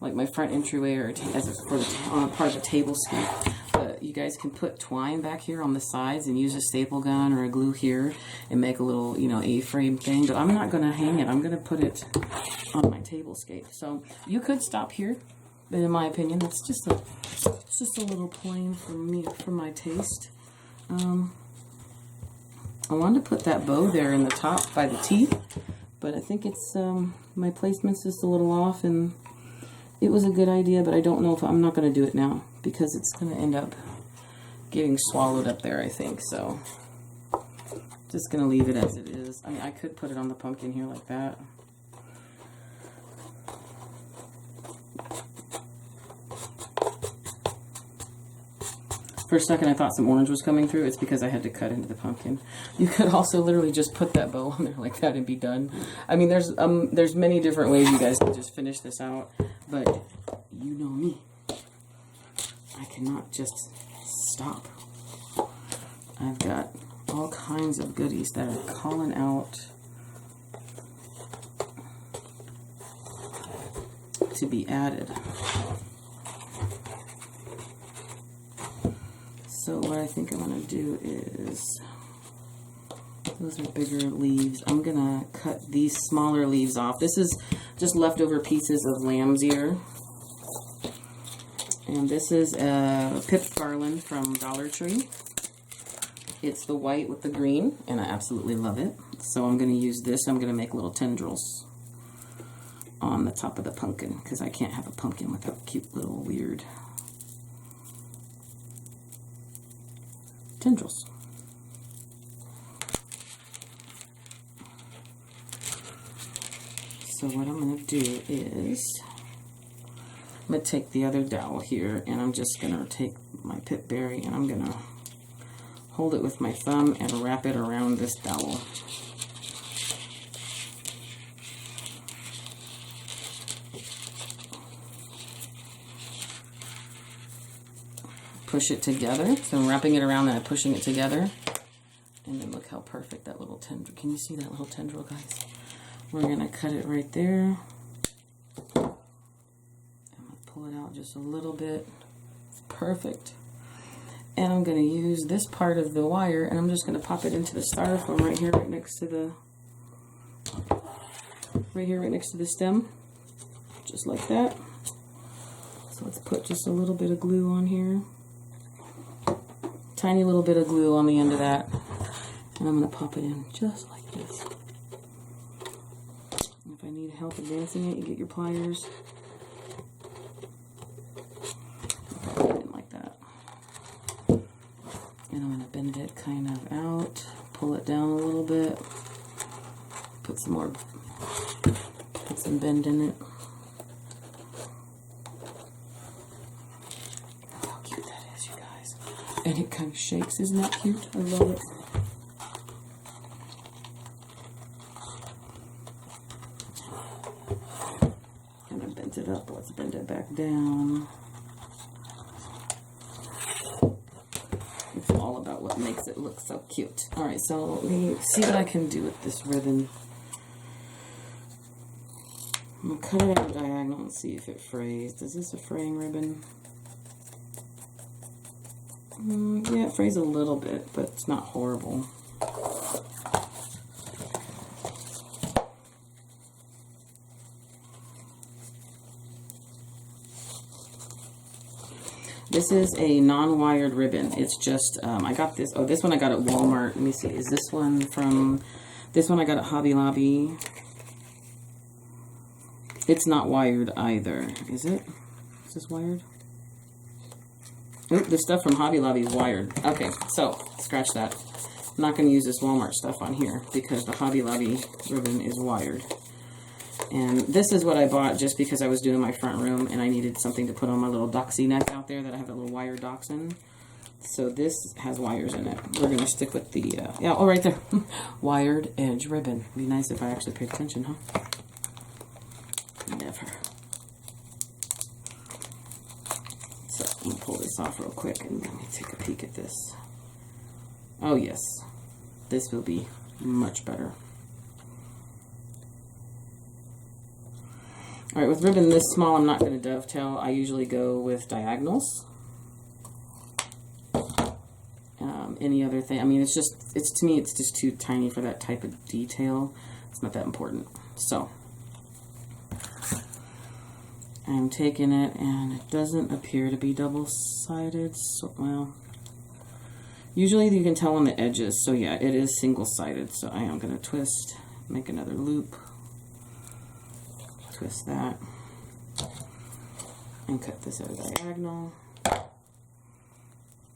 like my front entryway, or for the part of the tablescape. But you guys can put twine back here on the sides and use a staple gun or a glue here and make a little, you know, A-frame thing. But I'm not going to hang it. I'm going to put it on my tablescape. So you could stop here, but in my opinion, it's just a little plain for me, for my taste. I wanted to put that bow there in the top by the teeth, but I think it's my placement's just a little off, and it was a good idea, but I don't know if I'm not going to do it now because it's going to end up getting swallowed up there, I think. So just going to leave it as it is. I mean, I could put it on the pumpkin here like that. For a second, I thought some orange was coming through. It's because I had to cut into the pumpkin. You could also literally just put that bow on there like that and be done. I mean, there's many different ways you guys can just finish this out, but you know me. I cannot just stop. I've got all kinds of goodies that are calling out to be added. So what I think I'm going to do is, those are bigger leaves. I'm going to cut these smaller leaves off. This is just leftover pieces of lamb's ear. And this is a pipped garland from Dollar Tree. It's the white with the green, and I absolutely love it. So I'm going to use this. I'm going to make little tendrils on the top of the pumpkin, because I can't have a pumpkin without cute little weird tendrils. So what I'm going to do is, I'm going to take the other dowel here, and I'm just going to take my pip berry, and I'm going to hold it with my thumb and wrap it around this dowel. Push it together. So I'm wrapping it around and I'm pushing it together. And then look how perfect that little tendril. Can you see that little tendril, guys? We're going to cut it right there. I'm going to pull it out just a little bit. It's perfect. And I'm going to use this part of the wire, and I'm just going to pop it into the styrofoam right here, right next to the, right next to the stem. Just like that. So let's put just a little bit of glue on here. Tiny little bit of glue on the end of that, and I'm going to pop it in just like this. And if I need help advancing it, you get your pliers. Pop it in like that. And I'm going to bend it kind of out, pull it down a little bit, put some bend in it. And it kind of shakes. Isn't that cute? I love it. And I bent it up. Let's bend it back down. It's all about what makes it look so cute. Alright, so let me see what I can do with this ribbon. I'm going to cut it out diagonal and see if it frays. Is this a fraying ribbon? Yeah, it frays a little bit, but it's not horrible. This is a non-wired ribbon. It's just, I got this, this one I got at Walmart. Let me see, is this one from, this one I got at Hobby Lobby. It's not wired either, is it? Is this wired? Oop, the stuff from Hobby Lobby is wired. Okay, so scratch that. I'm not going to use this Walmart stuff on here because the Hobby Lobby ribbon is wired. And this is what I bought just because I was doing my front room and I needed something to put on my little doxy neck out there that I have a little wire dachshund. So this has wires in it. We're going to stick with the, right there. Wired edge ribbon. It'd be nice if I actually paid attention, huh? Never. So I'm going to pull this off real quick and let me take a peek at this. Oh yes, this will be much better. Alright, with ribbon this small I'm not going to dovetail. I usually go with diagonals. Any other thing, I mean it's to me it's just too tiny for that type of detail. It's not that important. So I'm taking it, and it doesn't appear to be double-sided. So, well, usually you can tell on the edges. So yeah, it is single-sided. So I am going to twist, make another loop, twist that, and cut this at a diagonal.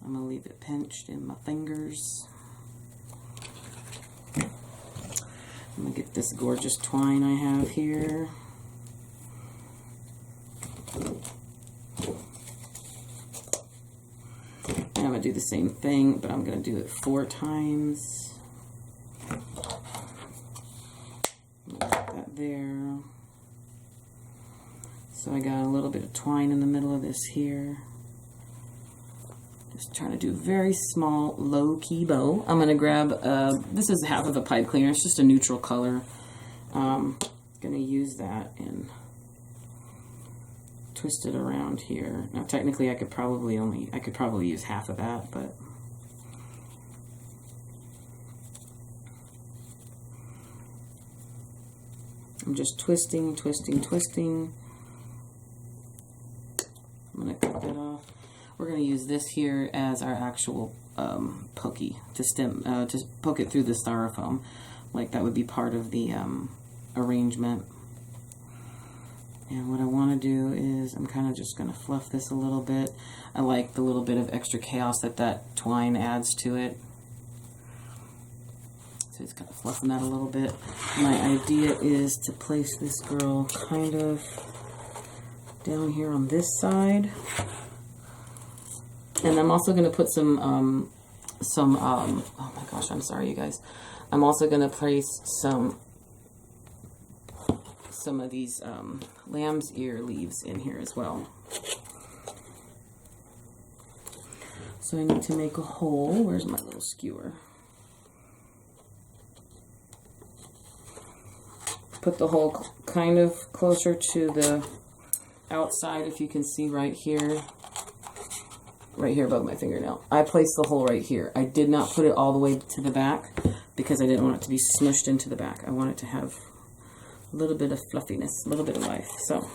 I'm going to leave it pinched in my fingers. I'm going to get this gorgeous twine I have here. And I'm going to do the same thing, but I'm going to do it 4 times. Put that there. So I got a little bit of twine in the middle of this here. Just trying to do a very small, low-key bow. I'm going to grab, this is half of a pipe cleaner. It's just a neutral color. Going to use that and twist it around here. Now, technically, I could probably use half of that, but I'm just twisting, twisting, twisting. I'm going to cut that off. We're going to use this here as our actual pokey to poke it through the styrofoam. Like that would be part of the arrangement. And what I want to do is I'm kind of just going to fluff this a little bit. I like the little bit of extra chaos that twine adds to it. So it's kind of fluffing that a little bit. My idea is to place this girl kind of down here on this side. And I'm also going to put some, oh my gosh, I'm sorry you guys. I'm also going to place some of these lamb's ear leaves in here as well. So I need to make a hole. Where's my little skewer? Put the hole kind of closer to the outside, if you can see right here above my fingernail. I placed the hole right here. I did not put it all the way to the back because I didn't want it to be smushed into the back. I want it to have a little bit of fluffiness, a little bit of life. So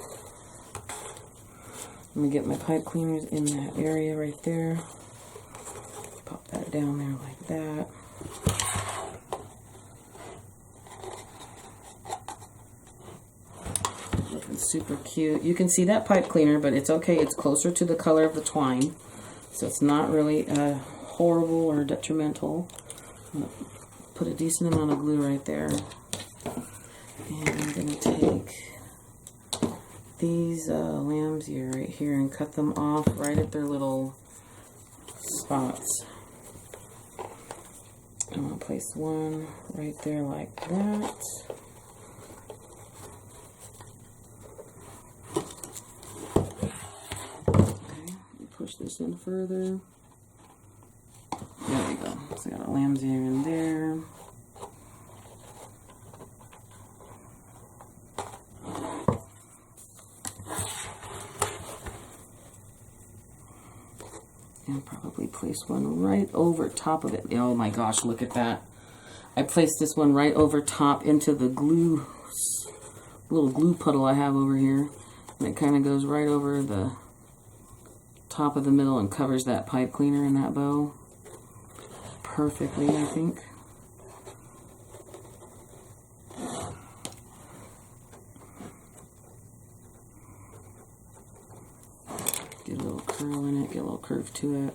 let me get my pipe cleaners in that area right there. Pop that down there like that. Looking super cute. You can see that pipe cleaner, but it's okay. It's closer to the color of the twine, so it's not really horrible or detrimental. I'm gonna put a decent amount of glue right there. And I'm going to take these lamb's ear right here and cut them off right at their little spots. I'm going to place one right there like that. Okay, push this in further. There we go. So I got a lamb's ear in there. And probably place one right over top of it. Oh my gosh, look at that. I placed this one right over top into the glue, little glue puddle I have over here. And it kind of goes right over the top of the middle and covers that pipe cleaner in that bow perfectly, I think. Get a little curl in it, get a little curve to it.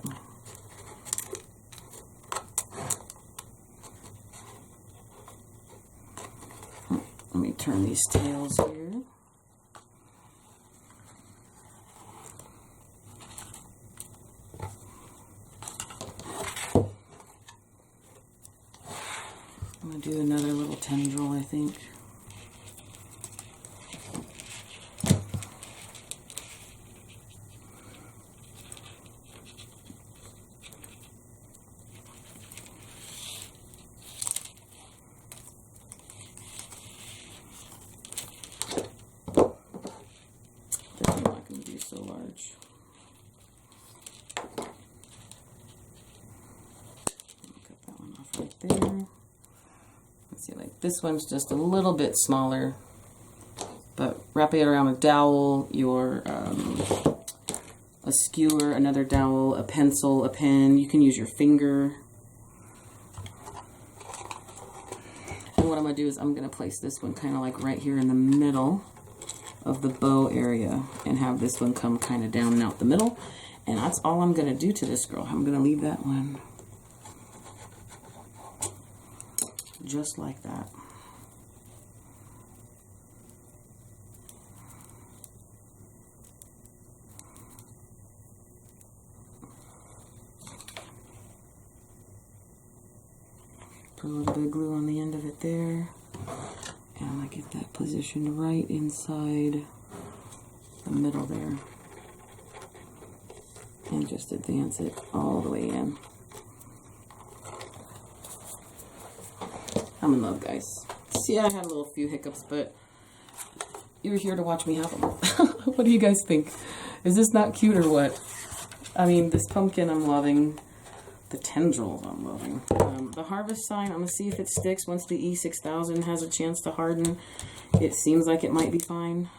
Let me turn these tails here. I'm going to do another little tendril, I think. This one's just a little bit smaller, but wrap it around a dowel, a skewer, another dowel, a pencil, a pen. You can use your finger. And what I'm going to do is I'm going to place this one kind of like right here in the middle of the bow area and have this one come kind of down and out the middle. And that's all I'm going to do to this girl. I'm going to leave that one just like that. Put a little bit of glue on the end of it there. And I get that positioned right inside the middle there. And just advance it all the way in. I'm in love, guys. See, I had a few hiccups, but you're here to watch me have them. What do you guys think? Is this not cute or what? I mean, this pumpkin I'm loving. The tendrils I'm loving. The harvest sign, I'm going to see if it sticks once the E6000 has a chance to harden. It seems like it might be fine.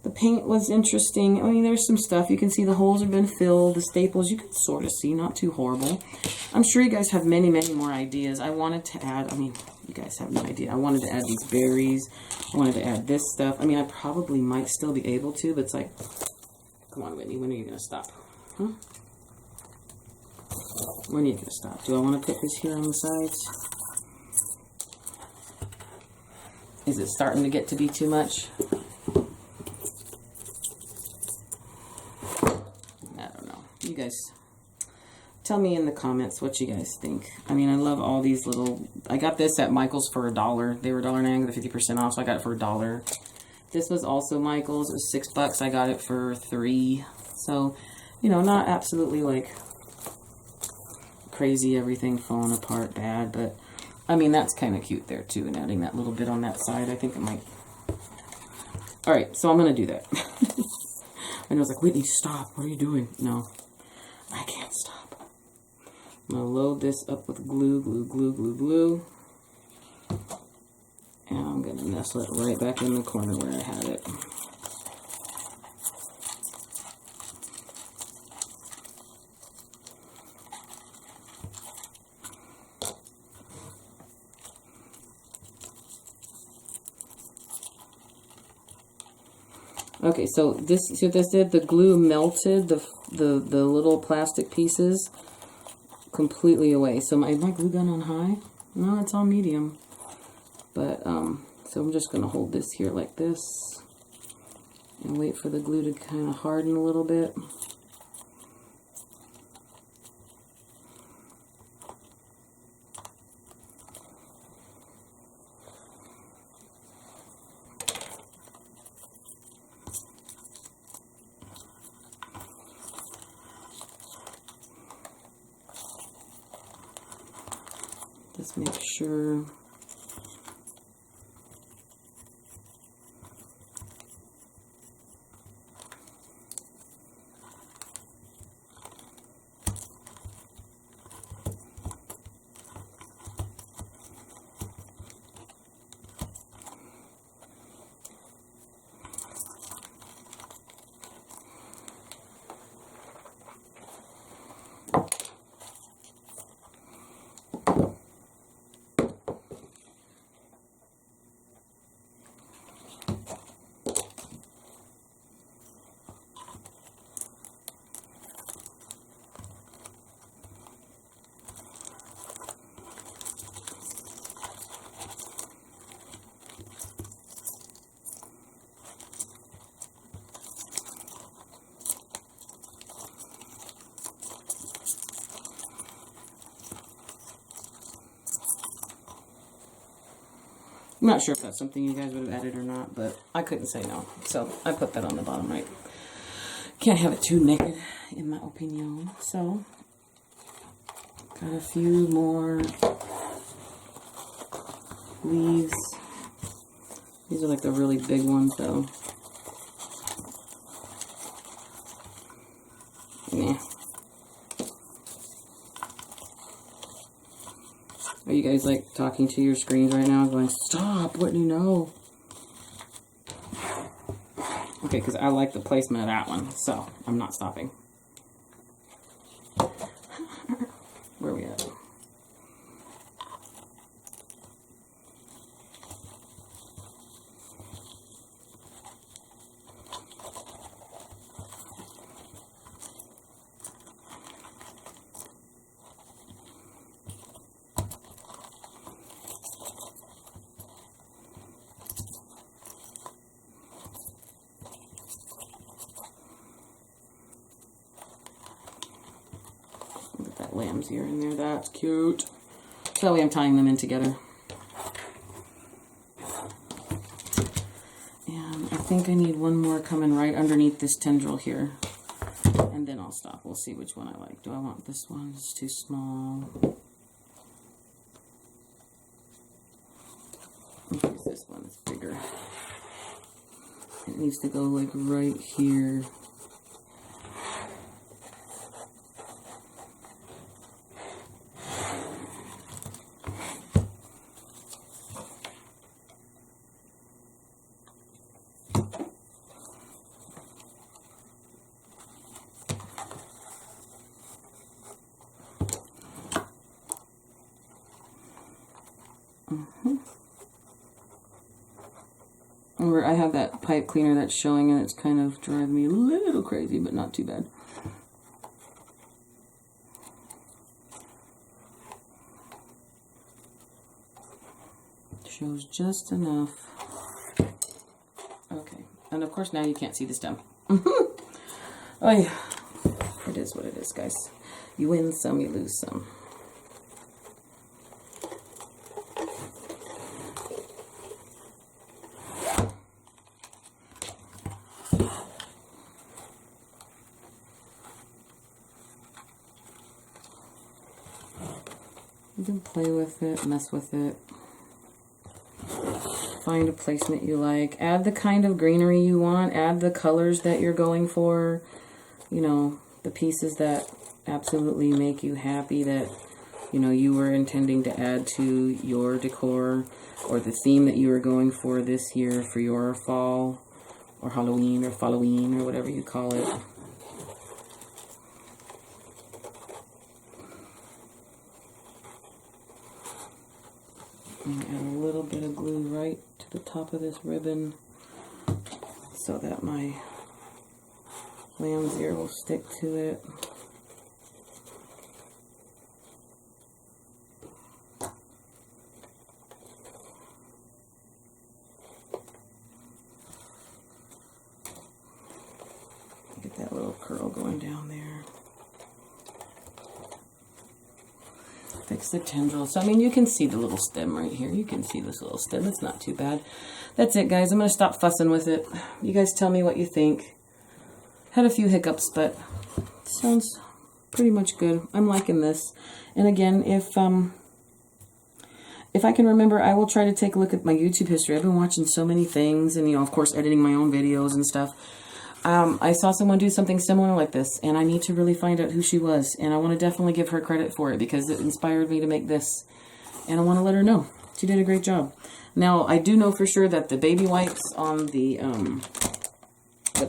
The paint was interesting. I mean, there's some stuff. You can see the holes have been filled. The staples, you can sort of see, not too horrible. I'm sure you guys have many, many more ideas. I wanted to add, I mean, you guys have no idea. I wanted to add these berries. I wanted to add this stuff. I mean, I probably might still be able to, but it's like, come on, Whitney, when are you going to stop? Huh? When are you going to stop? Do I want to put this here on the sides? Is it starting to get to be too much? You guys tell me in the comments what you guys think. I mean, I love all these little, I got this at Michael's for $1. They were $1.99 with 50% off, so I got it for $1. This was also Michael's. It was $6. I got it for $3. So, you know, not absolutely like crazy, everything falling apart bad, but I mean, that's kind of cute there too, and adding that little bit on that side, I think it might. All right, so I'm going to do that. And I was like, Whitney, stop. What are you doing? No. I can't stop. I'm going to load this up with glue, glue, glue, glue, glue. And I'm going to nestle it right back in the corner where I had it. Okay, so this, see what this did? The glue melted the little plastic pieces completely away. So my glue gun on high? No, it's on medium. But, so I'm just going to hold this here like this and wait for the glue to kind of harden a little bit. Just make sure. I'm not sure if that's something you guys would have added or not, but I couldn't say no. So I put that on the bottom right. Can't have it too naked, in my opinion. So, got a few more leaves. These are like the really big ones, though. Yeah. Are you guys like talking to your screens right now going, stop, Whitney, no. Okay, because I like the placement of that one, so I'm not stopping. Where are we at? lamb's ear in there. That's cute. So that way I'm tying them in together. And I think I need one more coming right underneath this tendril here. And then I'll stop. We'll see which one I like. Do I want this one? It's too small. Use this one. It's bigger. It needs to go like right here. Remember, I have that pipe cleaner that's showing, and it's kind of driving me a little crazy, but not too bad. Shows just enough. Okay, and of course now you can't see the stem. Oh yeah, it is what it is, guys. You win some, you lose some. You can play with it, mess with it. Find a placement you like. Add the kind of greenery you want. Add the colors that you're going for. You know, the pieces that absolutely make you happy, that, you know, you were intending to add to your decor, or the theme that you were going for this year for your fall or Halloween or Falloween or whatever you call it. And add a little bit of glue right to the top of this ribbon so that my lamb's ear will stick to it. Get that little curl going down there. Fix the tendril. So, I mean, you can see the little stem right here. You can see this little stem. It's not too bad. That's it, guys. I'm going to stop fussing with it. You guys tell me what you think. Had a few hiccups, but it sounds pretty much good. I'm liking this. And again, if I can remember, I will try to take a look at my YouTube history. I've been watching so many things and, you know, of course, editing my own videos and stuff. I saw someone do something similar like this, and I need to really find out who she was, and I want to definitely give her credit for it because it inspired me to make this, and I want to let her know. She did a great job. Now, I do know for sure that the baby wipes on the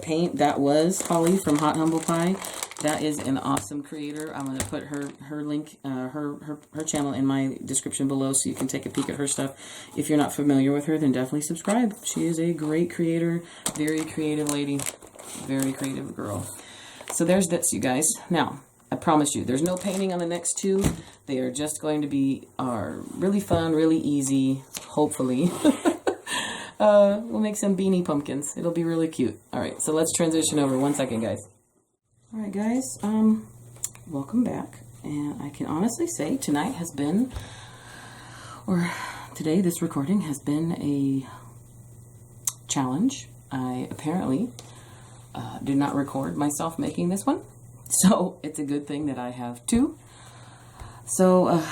paint, that was Holly from Hot Humble Pie. That is an awesome creator. I'm going to put her link, her channel in my description below so you can take a peek at her stuff. If you're not familiar with her, then definitely subscribe. She is a great creator, very creative lady. Very creative girl. So there's this, you guys. Now, I promise you, there's no painting on the next two. They are just going to be really fun, really easy, hopefully. We'll make some beanie pumpkins. It'll be really cute. All right, so let's transition over. 1 second, guys. All right, guys. Welcome back. And I can honestly say tonight has been, or today, this recording has been a challenge. I apparently did not record myself making this one, so it's a good thing that I have two. So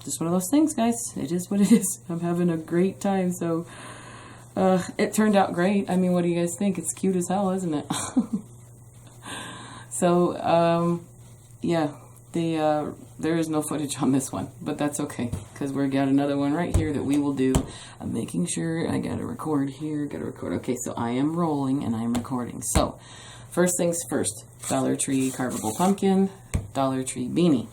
just one of those things, guys. It is what it is. I'm having a great time. So it turned out great. I mean, what do you guys think? It's cute as hell, isn't it? So yeah, there is no footage on this one, but that's okay because we got another one right here that we will do. I'm making sure I gotta record here, Okay, so I am rolling and I am recording. So first things first, Dollar Tree carvable pumpkin, Dollar Tree beanie.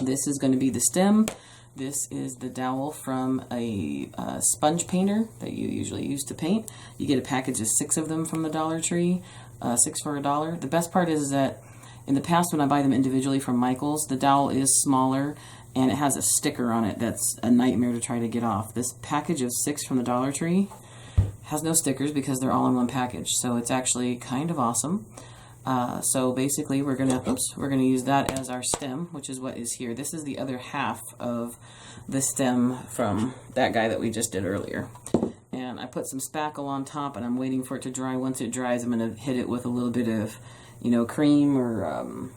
This is going to be the stem. This is the dowel from a sponge painter that you usually use to paint. You get a package of 6 of them from the Dollar Tree, 6 for $1. The best part is that in the past, when I buy them individually from Michael's, the dowel is smaller and it has a sticker on it that's a nightmare to try to get off. This package of 6 from the Dollar Tree has no stickers because they're all in one package, so it's actually kind of awesome. So basically we're gonna use that as our stem, which is what is here. This is the other half of the stem from that guy that we just did earlier. And I put some spackle on top, and I'm waiting for it to dry. Once it dries, I'm gonna hit it with a little bit of, you know, cream or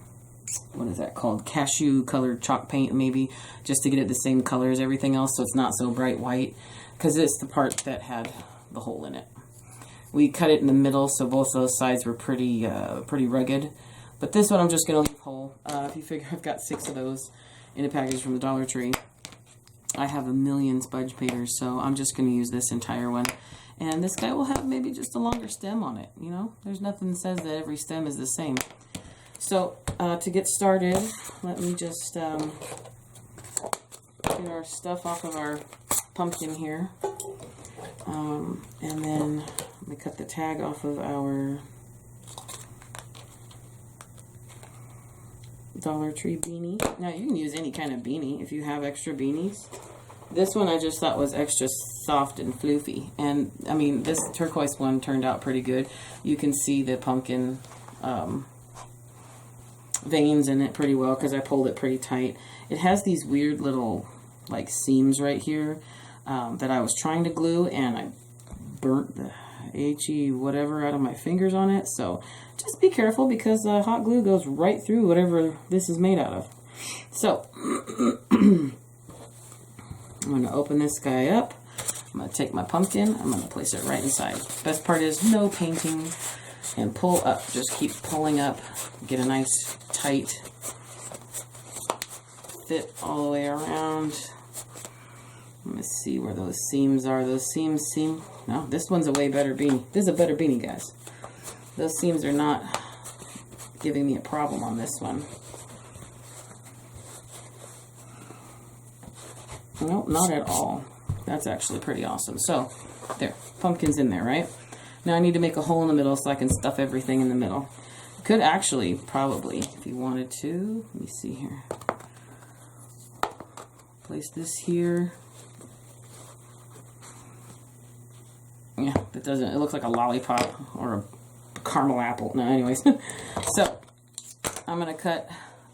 what is that called? Cashew colored chalk paint, maybe, just to get it the same color as everything else, so it's not so bright white, because it's the part that had the hole in it. We cut it in the middle, so both those sides were pretty rugged. But this one I'm just going to leave whole. If you figure I've got 6 of those in a package from the Dollar Tree. I have a million Spudge Painters, so I'm just going to use this entire one. And this guy will have maybe just a longer stem on it, you know? There's nothing that says that every stem is the same. So, to get started, let me just get our stuff off of our pumpkin here. And then let me cut the tag off of our Dollar Tree beanie. Now you can use any kind of beanie if you have extra beanies. This one I just thought was extra soft and floofy. And I mean, this turquoise one turned out pretty good. You can see the pumpkin veins in it pretty well because I pulled it pretty tight. It has these weird little like seams right here that I was trying to glue, and I burnt the HE whatever out of my fingers on it. So just be careful, because hot glue goes right through whatever this is made out of. So I'm going to open this guy up. I'm going to take my pumpkin. I'm going to place it right inside. Best part is no painting, and pull up. Just keep pulling up. Get a nice tight fit all the way around. Let me see where those seams are. Those seams seem... No, this one's a way better beanie. This is a better beanie, guys. Those seams are not giving me a problem on this one. Nope, not at all. That's actually pretty awesome. So, there. Pumpkin's in there, right? Now I need to make a hole in the middle so I can stuff everything in the middle. Could actually, probably, if you wanted to... Let me see here. Place this here. Yeah, it doesn't, it looks like a lollipop or a caramel apple. No, anyways. So, I'm going to cut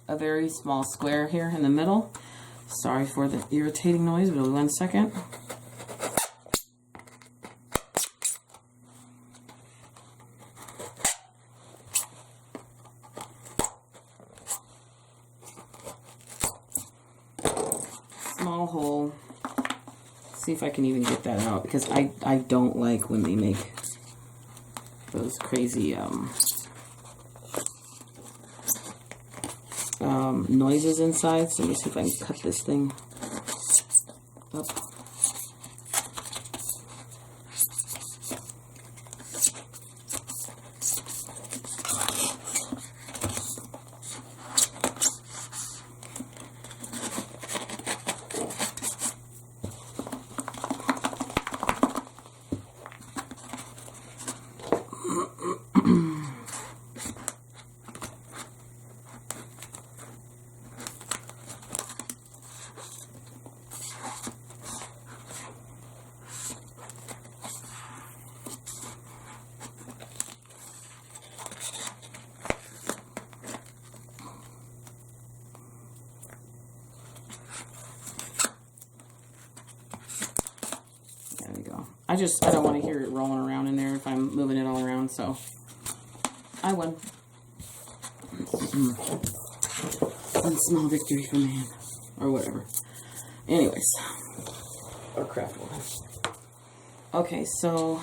a very small square here in the middle. Sorry for the irritating noise, but 1 second. Small hole. See if I can even get that out, because I don't like when they make those crazy noises inside. So let me see if I can cut this thing up. I don't want to hear it rolling around in there if I'm moving it all around, so I won. One small victory for man, or whatever. Anyways, or craft one. Okay, so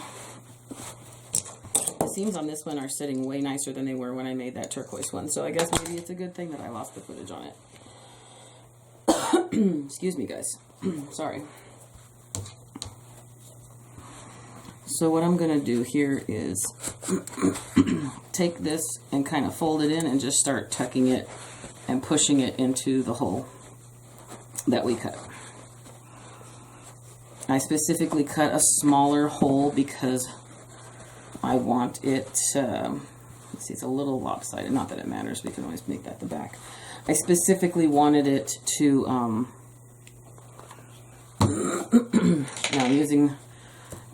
the seams on this one are sitting way nicer than they were when I made that turquoise one, so I guess maybe it's a good thing that I lost the footage on it. Excuse me, guys. Sorry. So what I'm going to do here is take this and kind of fold it in and just start tucking it and pushing it into the hole that we cut. I specifically cut a smaller hole because I want it, let's see, it's a little lopsided, not that it matters, we can always make that the back. I specifically wanted it to, now I'm using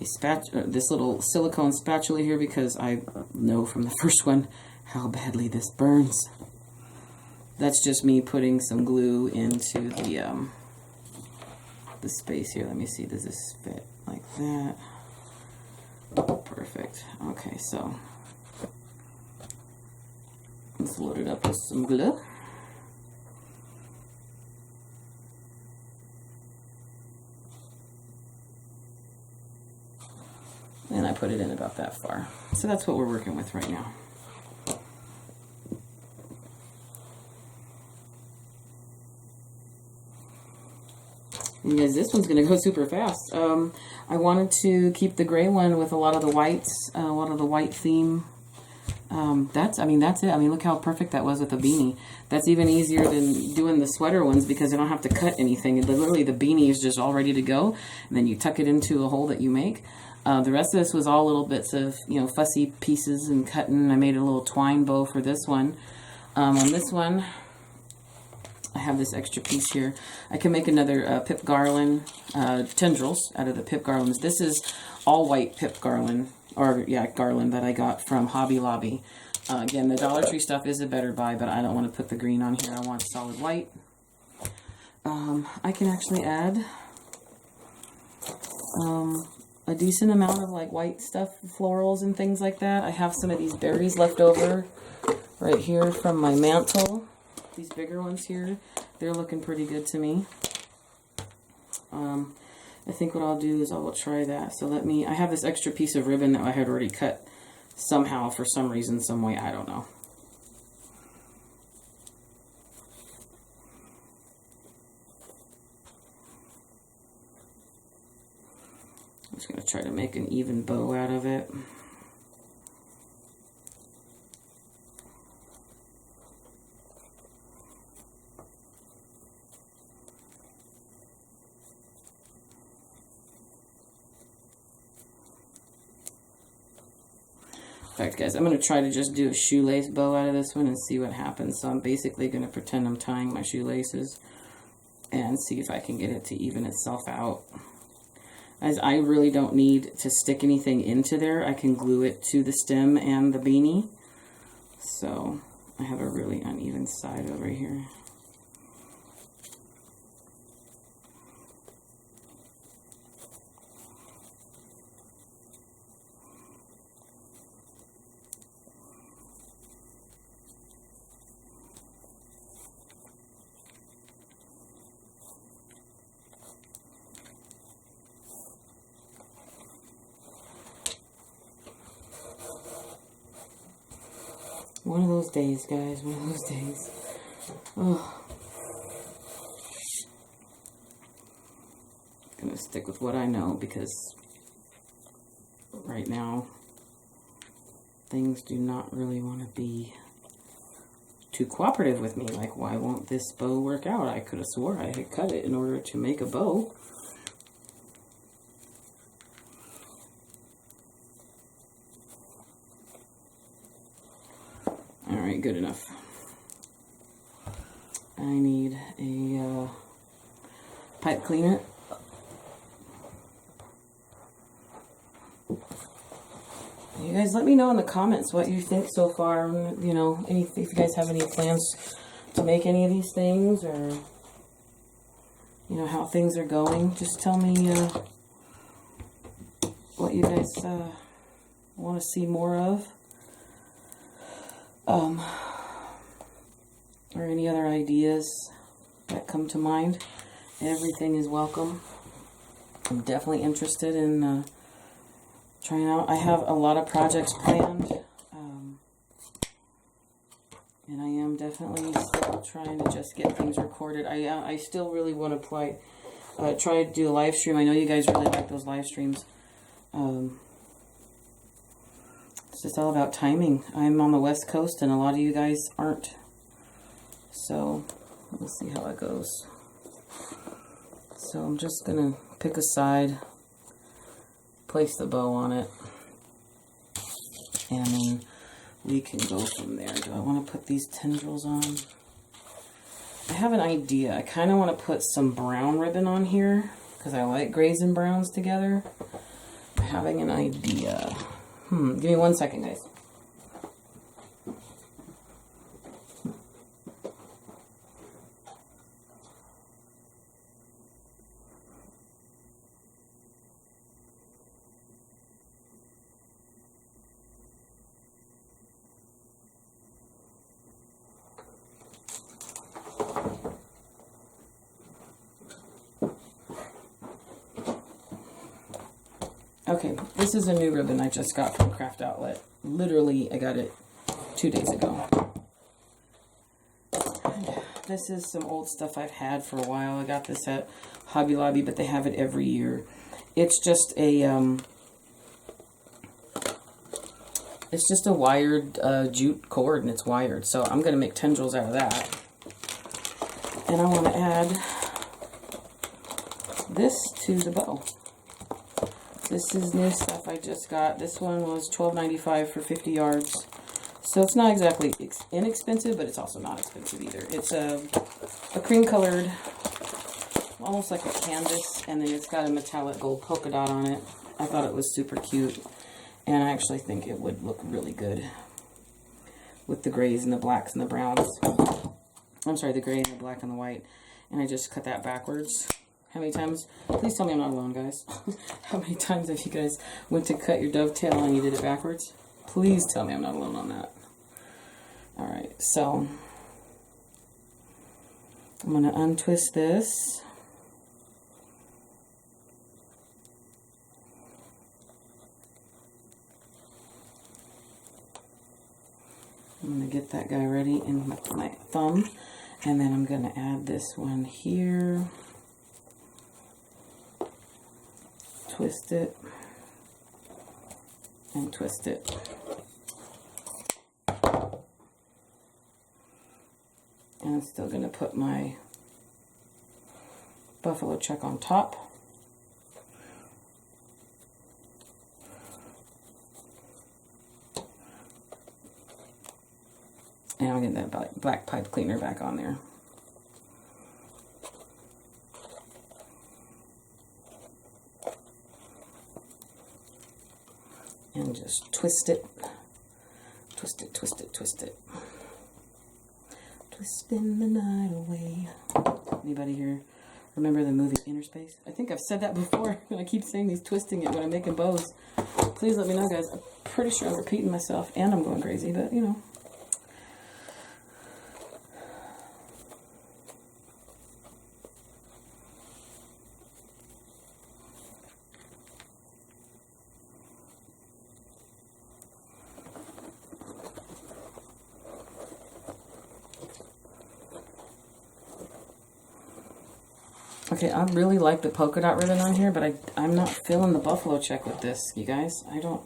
this little silicone spatula here because I know from the first one how badly this burns. That's just me putting some glue into the space here. Let me see, does this fit like that? Perfect. Okay, so let's load it up with some glue. And I put it in about that far. So that's what we're working with right now. You guys, this one's going to go super fast. I wanted to keep the gray one with a lot of the whites, a lot of the white theme. That's it. I mean, look how perfect that was with the beanie. That's even easier than doing the sweater ones because you don't have to cut anything. Literally, the beanie is just all ready to go, and then you tuck it into a hole that you make. The rest of this was all little bits of, fussy pieces and cutting. I made a little twine bow for this one. On this one, I have this extra piece here. I can make another pip garland, tendrils out of the pip garlands. This is all white pip garland, garland that I got from Hobby Lobby. Again, the Dollar Tree stuff is a better buy, but I don't want to put the green on here. I want solid white. I can actually add a decent amount of like white stuff, florals and things like that. I have some of these berries left over right here from my mantle. These bigger ones here, they're looking pretty good to me. I think what I'll do is I will try that. So I have this extra piece of ribbon that I had already cut somehow, for some reason, some way, I don't know. I'm just going to try to make an even bow out of it. In fact, guys, I'm going to try to just do a shoelace bow out of this one and see what happens. So I'm basically going to pretend I'm tying my shoelaces and see if I can get it to even itself out. As I really don't need to stick anything into there, I can glue it to the stem and the beanie. So I have a really uneven side over here. One of those days, guys, one of those days. Oh. I'm gonna stick with what I know because right now things do not really want to be too cooperative with me. Like, why won't this bow work out? I could have swore I had cut it in order to make a bow. Alright, good enough. I need a pipe cleaner. You guys let me know in the comments what you think so far. You know, if you guys have any plans to make any of these things, or you know how things are going. Just tell me what you guys want to see more of. Or any other ideas that come to mind. Everything is welcome. I'm definitely interested in trying out. I have a lot of projects planned, and I am definitely still trying to just get things recorded. I still really want to try to do a live stream. I know you guys really like those live streams. It's just all about timing. I'm on the West Coast and a lot of you guys aren't. So, we'll see how it goes. So I'm just going to pick a side, place the bow on it, and then we can go from there. Do I want to put these tendrils on? I have an idea. I kind of want to put some brown ribbon on here because I like grays and browns together. I'm having an idea. Give me 1 second, guys. Okay, this is a new ribbon I just got from Craft Outlet. Literally, I got it 2 days ago. This is some old stuff I've had for a while. I got this at Hobby Lobby, but they have it every year. It's just a wired jute cord, and it's wired. So I'm going to make tendrils out of that. And I want to add this to the bow. This is new stuff I just got. This one was $12.95 for 50 yards. So it's not exactly inexpensive, but it's also not expensive either. It's a cream colored, almost like a canvas, and then it's got a metallic gold polka dot on it. I thought it was super cute, and I actually think it would look really good with the grays and the blacks and the browns. I'm sorry, the gray and the black and the white. And I just cut that backwards. How many times? Please tell me I'm not alone, guys. How many times have you guys went to cut your dovetail and you did it backwards? Please tell me I'm not alone on that. Alright, so I'm going to untwist this. I'm going to get that guy ready in my thumb. And then I'm going to add this one here. Twist it. And twist it. And I'm still going to put my buffalo check on top. And I'll get that black pipe cleaner back on there. And just twist it. Twist it, twist it, twist it. Twisting the night away. Anybody here remember the movie Inner Space? I think I've said that before, and I keep saying these twisting it when I'm making bows. Please let me know, guys. I'm pretty sure I'm repeating myself, and I'm going crazy, but you know. Okay, I really like the polka dot ribbon on here, but I'm not feeling the buffalo check with this, you guys. I don't...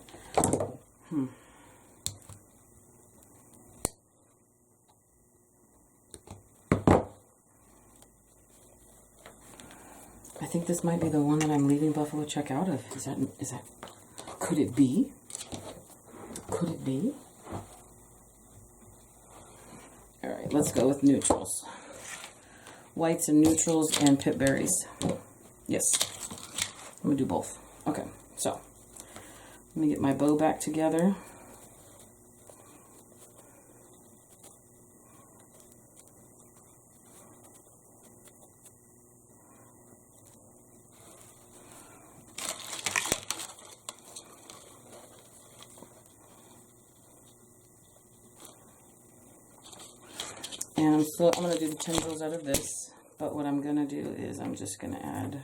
I think this might be the one that I'm leaving buffalo check out of. Is that... Could it be? Could it be? Alright, let's go with neutrals. Whites and neutrals and pip berries. Yes. I'm going to do both. Okay, so let me get my bow back together. And I'm going to do the tendrils out of this, but what I'm going to do is I'm just going to add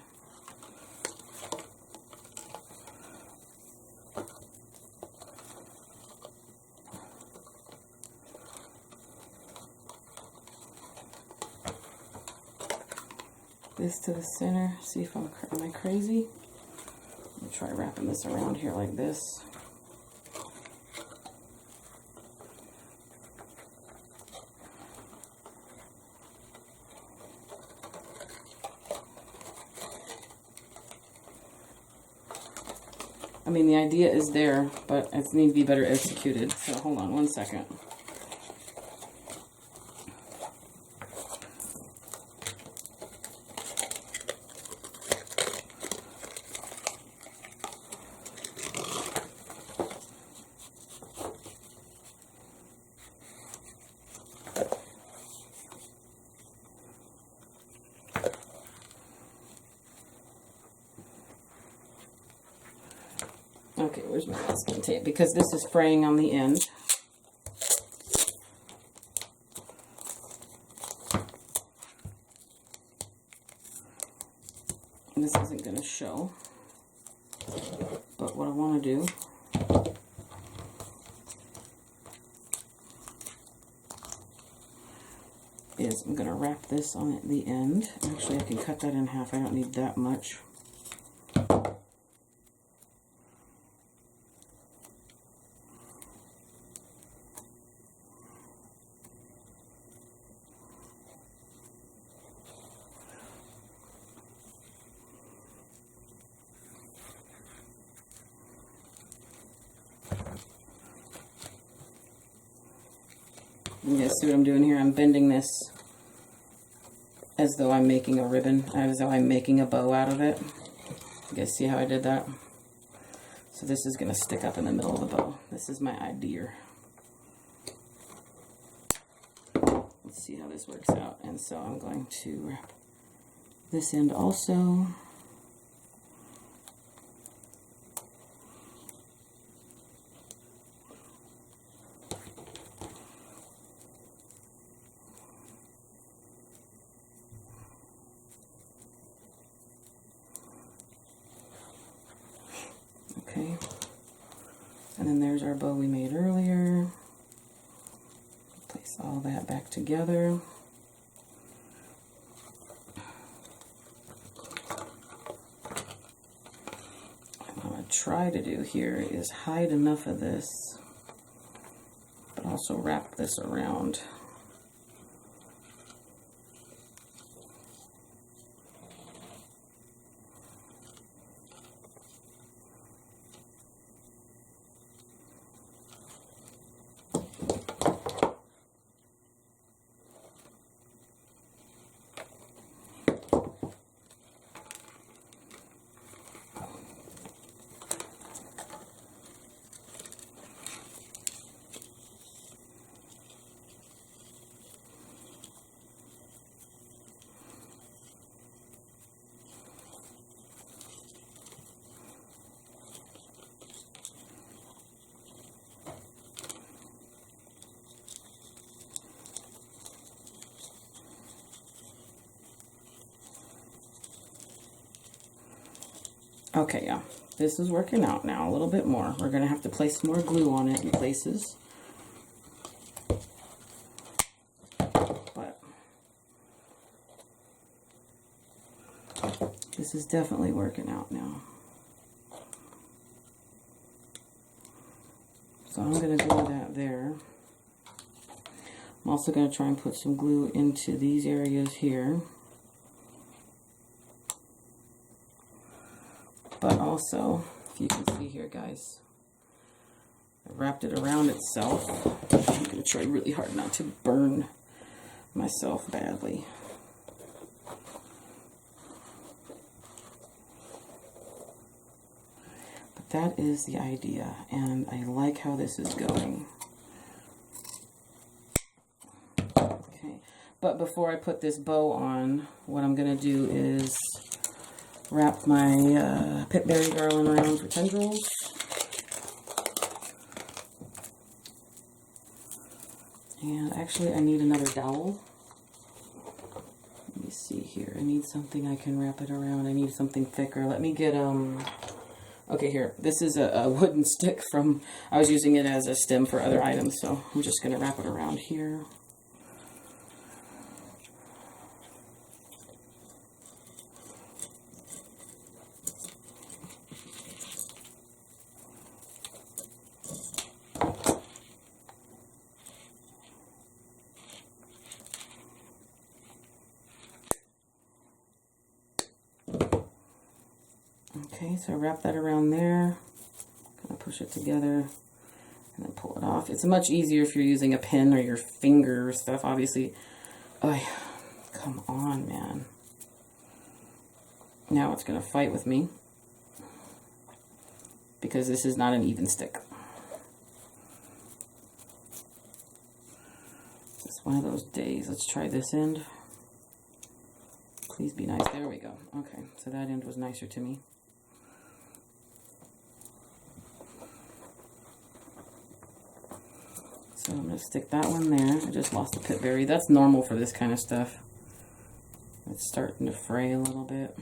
this to the center. See if am I crazy? Let me try wrapping this around here like this. I mean, the idea is there, but it needs to be better executed. So hold on one second. Okay, where's my masking tape? Because this is fraying on the end. And this isn't going to show. But what I want to do is I'm going to wrap this on the end. Actually, I can cut that in half. I don't need that much. You guys see what I'm doing here? I'm bending this as though I'm making a ribbon, as though I'm making a bow out of it. You guys see how I did that? So this is going to stick up in the middle of the bow. This is my idea. Let's see how this works out. And so I'm going to wrap this end also. Okay, and then there's our bow we made earlier. Place all that back together. What I'm going to try to do here is hide enough of this, but also wrap this around. Okay, yeah, this is working out now a little bit more. We're going to have to place some more glue on it in places. But this is definitely working out now. So I'm going to glue that there. I'm also going to try and put some glue into these areas here. But also, if you can see here, guys, I wrapped it around itself. I'm going to try really hard not to burn myself badly. But that is the idea, and I like how this is going. Okay, but before I put this bow on, what I'm going to do is wrap my pitberry garland around for tendrils. And actually I need another dowel. Let me see here. I need something I can wrap it around. I need something thicker. Let me get, okay, here. This is a wooden stick from, I was using it as a stem for other items, so I'm just going to wrap it around here. Okay, so wrap that around there, kind of push it together, and then pull it off. It's much easier if you're using a pen or your finger or stuff, obviously. Oh, come on, man. Now it's going to fight with me, because this is not an even stick. It's one of those days. Let's try this end. Please be nice. There we go. Okay, so that end was nicer to me. So I'm going to stick that one there. I just lost a pitberry. That's normal for this kind of stuff. It's starting to fray a little bit.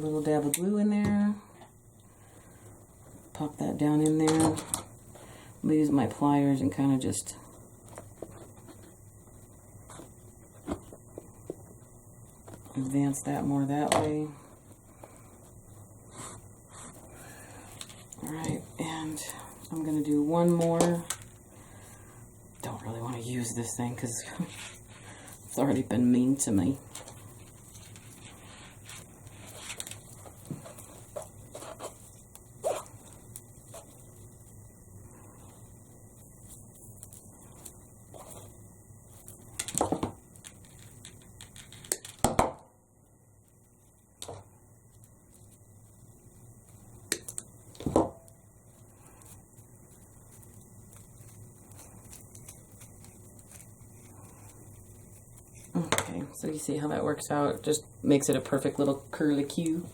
little dab of glue in there. Pop that down in there. I'm gonna use my pliers and kind of just advance that more that way. Alright, and I'm going to do one more. Don't really want to use this thing because it's already been mean to me. Okay, so you see how that works out? It just makes it a perfect little curlicue.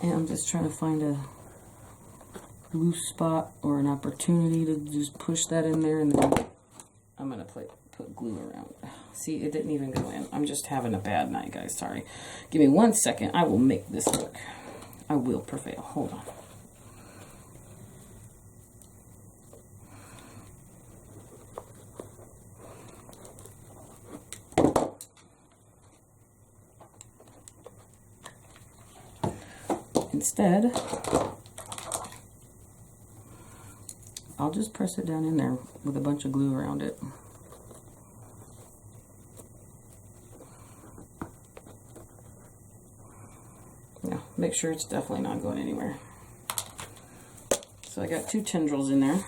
And I'm just trying to find a loose spot or an opportunity to just push that in there, and then I'm going to put glue around. See, it didn't even go in. I'm just having a bad night, guys. Sorry. Give me 1 second. I will make this work. I will prevail. Hold on. Instead, I'll just press it down in there with a bunch of glue around it. Yeah, make sure it's definitely not going anywhere. So I got 2 tendrils in there.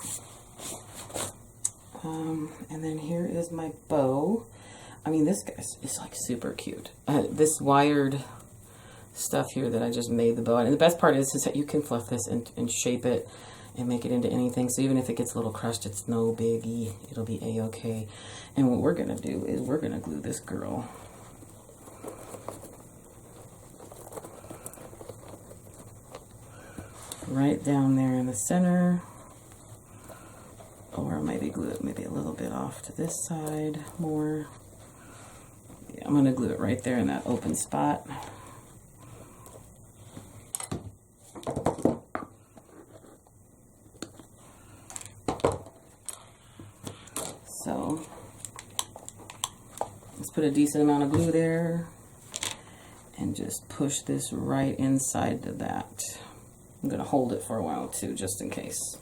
And then here is my bow. I mean, this guy is like super cute. This wired stuff here that I just made the bow. And the best part is that you can fluff this and shape it and make it into anything. So even if it gets a little crushed, it's no biggie. It'll be a-okay. And what we're going to do is we're going to glue this girl right down there in the center. Or maybe glue it maybe a little bit off to this side more. Yeah, I'm going to glue it right there in that open spot. So let's put a decent amount of glue there and just push this right inside to that. I'm going to hold it for a while too, just in case.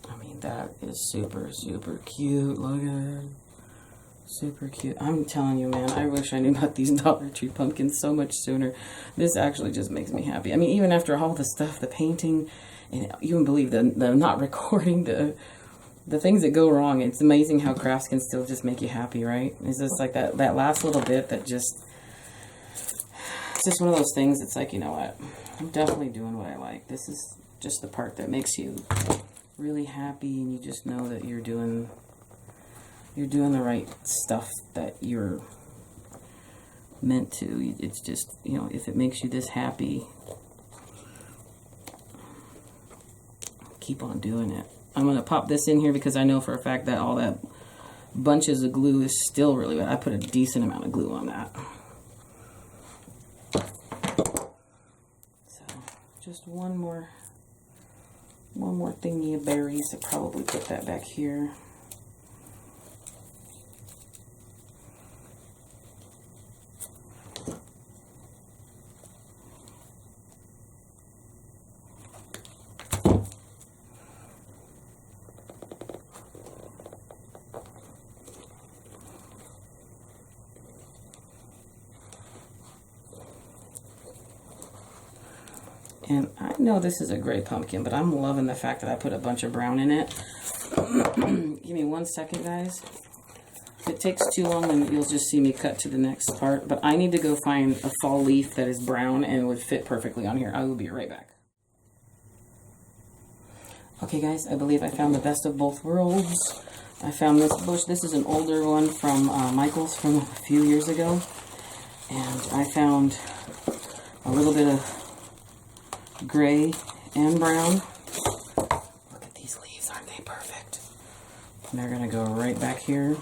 I mean, that is super, super cute. Look at it. Super cute. I'm telling you, man, I wish I knew about these Dollar Tree pumpkins so much sooner. This actually just makes me happy. I mean, even after all the stuff, the painting, and you wouldn't believe the not recording, the things that go wrong, it's amazing how crafts can still just make you happy, right? It's just like that last little bit that just, it's just one of those things. It's like, you know what? I'm definitely doing what I like. This is just the part that makes you really happy, and you just know that you're doing the right stuff that you're meant to. It's just, you know, if it makes you this happy, keep on doing it. I'm going to pop this in here because I know for a fact that all that bunches of glue is still really wet. I put a decent amount of glue on that. So just one more thingy of berries. I'll probably put that back here. And I know this is a gray pumpkin, but I'm loving the fact that I put a bunch of brown in it. Give me 1 second, guys. If it takes too long, then you'll just see me cut to the next part. But I need to go find a fall leaf that is brown and would fit perfectly on here. I will be right back. Okay guys, I believe I found the best of both worlds. I found this bush. This is an older one from Michael's from a few years ago. And I found a little bit of gray and brown. Look at these leaves, aren't they perfect? And they're gonna go right back here.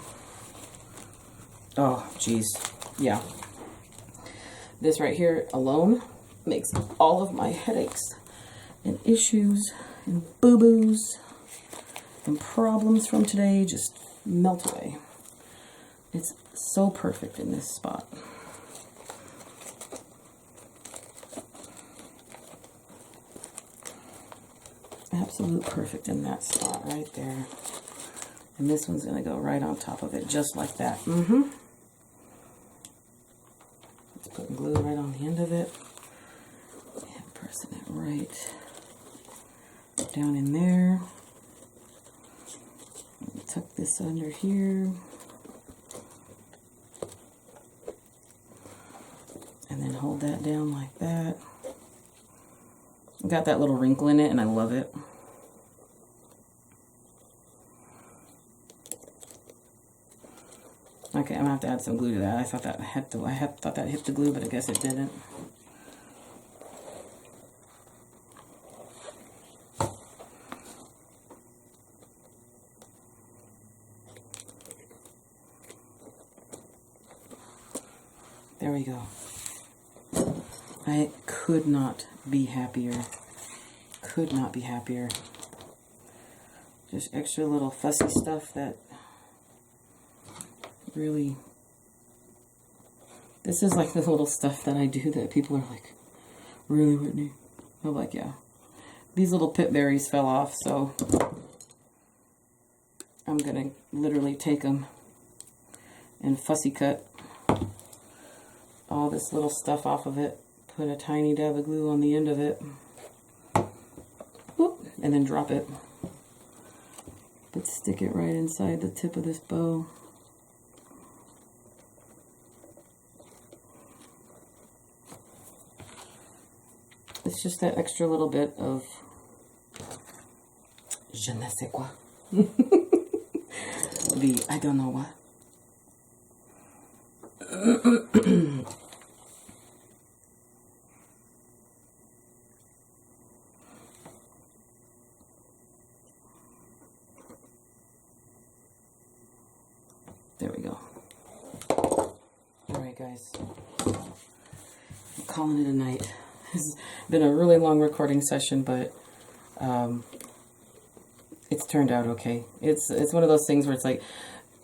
Oh, geez. Yeah. This right here alone makes all of my headaches and issues and boo-boos and problems from today just melt away. It's so perfect in this spot. Absolute perfect in that spot right there. And this one's going to go right on top of it, just like that. Let's put glue right on the end of it. And pressing it right down in there. Tuck this under here. And then hold that down like that. Got that little wrinkle in it, and I love it. Okay, I'm gonna have to add some glue to that. I thought that thought that hit the glue, but I guess it didn't. There we go. I could not be happier. Could not be happier. Just extra little fussy stuff that really... This is like the little stuff that I do that people are like, really, Whitney? I'm like, yeah. These little pip berries fell off, so I'm gonna literally take them and fussy cut all this little stuff off of it. Put a tiny dab of glue on the end of it. Whoop, and then drop it. But stick it right inside the tip of this bow. It's just that extra little bit of je ne sais quoi. The I don't know what. There we go. Alright guys, I'm calling it a night. It's been a really long recording session, but it's turned out okay. It's one of those things where it's like,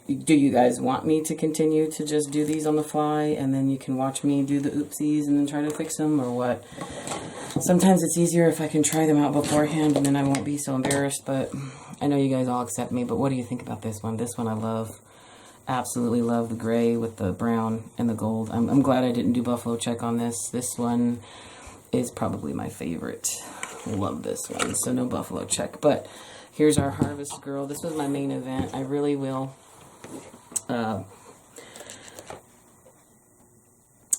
do you guys want me to continue to just do these on the fly, and then you can watch me do the oopsies and then try to fix them, or what? Sometimes it's easier if I can try them out beforehand, and then I won't be so embarrassed, but I know you guys all accept me. But what do you think about this one? This one I love. Absolutely love the gray with the brown and the gold. I'm glad I didn't do buffalo check on this. This one is probably my favorite. Love this one. So no buffalo check. But here's our harvest girl. This was my main event. I really will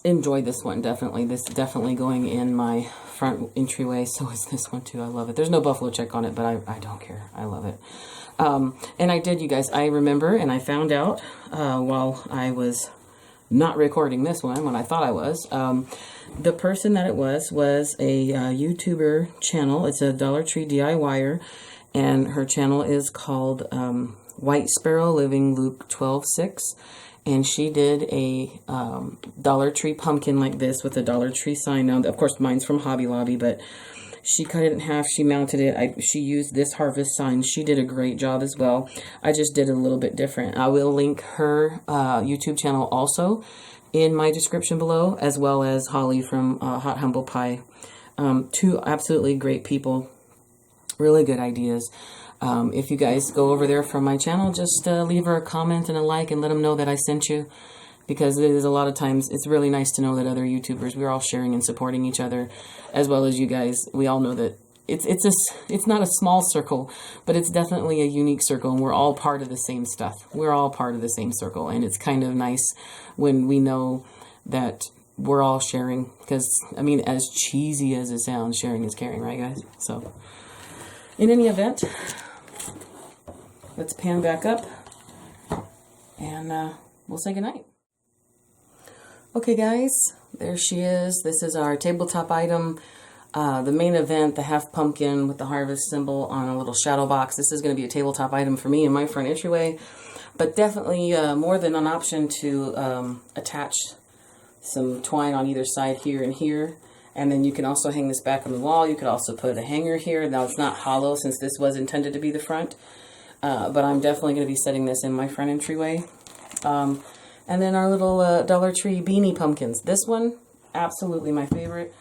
enjoy this one, definitely. This is definitely going in my front entryway. So is this one too. I love it. There's no buffalo check on it, but I don't care. I love it. And I did, you guys, I remember, and I found out while I was not recording this one, when I thought I was, the person that it was a YouTuber channel. It's a Dollar Tree DIYer, and her channel is called White Sparrow Living Luke 12:6, and she did a Dollar Tree pumpkin like this with a Dollar Tree sign. Now, of course, mine's from Hobby Lobby, but she cut it in half, she mounted it, she used this harvest sign. She did a great job as well. I just did it a little bit different. I will link her YouTube channel also in my description below, as well as Holly from Hot Humble Pie. Two absolutely great people. Really good ideas. If you guys go over there from my channel, just leave her a comment and a like and let them know that I sent you. Because it is a lot of times, it's really nice to know that other YouTubers, we're all sharing and supporting each other, as well as you guys. We all know that it's not a small circle, but it's definitely a unique circle, and we're all part of the same stuff. We're all part of the same circle, and it's kind of nice when we know that we're all sharing, because, I mean, as cheesy as it sounds, sharing is caring, right, guys? So, in any event, let's pan back up, and we'll say goodnight. Okay, guys, there she is. This is our tabletop item. The main event, the half pumpkin with the harvest symbol on a little shadow box. This is going to be a tabletop item for me in my front entryway, but definitely more than an option to attach some twine on either side here and here. And then you can also hang this back on the wall. You could also put a hanger here. Now, it's not hollow since this was intended to be the front, but I'm definitely going to be setting this in my front entryway. And then our little Dollar Tree beanie pumpkins. This one, absolutely my favorite.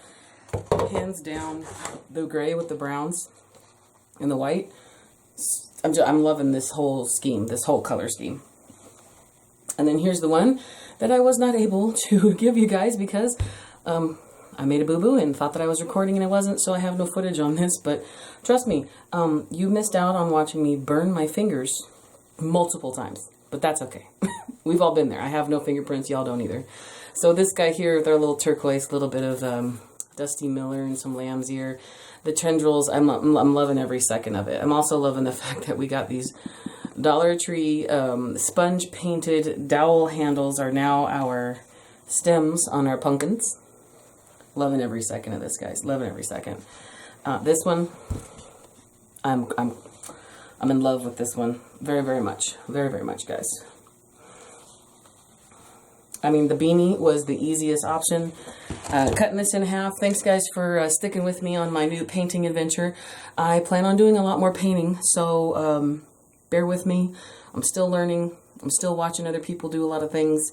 Hands down, the gray with the browns and the white. I'm loving this whole scheme, this whole color scheme. And then here's the one that I was not able to give you guys because I made a boo-boo and thought that I was recording and I wasn't, so I have no footage on this. But trust me, you missed out on watching me burn my fingers multiple times, but that's okay. We've all been there. I have no fingerprints, y'all don't either. So this guy here with our little turquoise, little bit of Dusty Miller and some lamb's ear. The tendrils, I'm loving every second of it. I'm also loving the fact that we got these Dollar Tree sponge painted dowel handles are now our stems on our pumpkins. Loving every second of this, guys. Loving every second. This one, I'm in love with this one very, very much. Very, very much, guys. I mean, the beanie was the easiest option. Cutting this in half. Thanks, guys, for sticking with me on my new painting adventure. I plan on doing a lot more painting, so bear with me. I'm still learning. I'm still watching other people do a lot of things,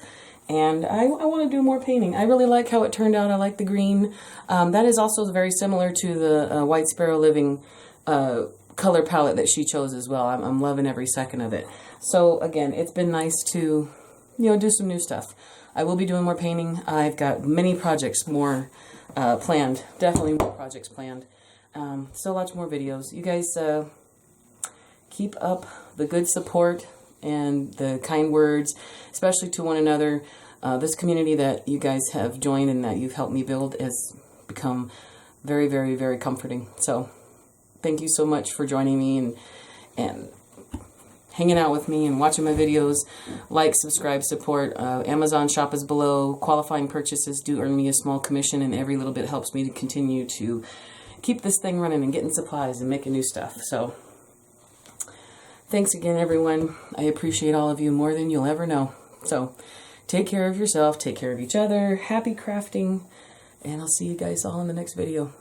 and I want to do more painting. I really like how it turned out. I like the green. That is also very similar to the White Sparrow Living color palette that she chose as well. I'm loving every second of it. So, again, it's been nice to, do some new stuff. I will be doing more painting. I've got many projects more planned. Definitely more projects planned. Still lots more videos. You guys keep up the good support and the kind words, especially to one another. This community that you guys have joined and that you've helped me build has become very, very, very comforting. So thank you so much for joining me and hanging out with me and watching my videos. Like, subscribe, support. Amazon shop is below. Qualifying purchases do earn me a small commission, and every little bit helps me to continue to keep this thing running and getting supplies and making new stuff. So thanks again, everyone. I appreciate all of you more than you'll ever know. So take care of yourself, take care of each other, happy crafting, and I'll see you guys all in the next video.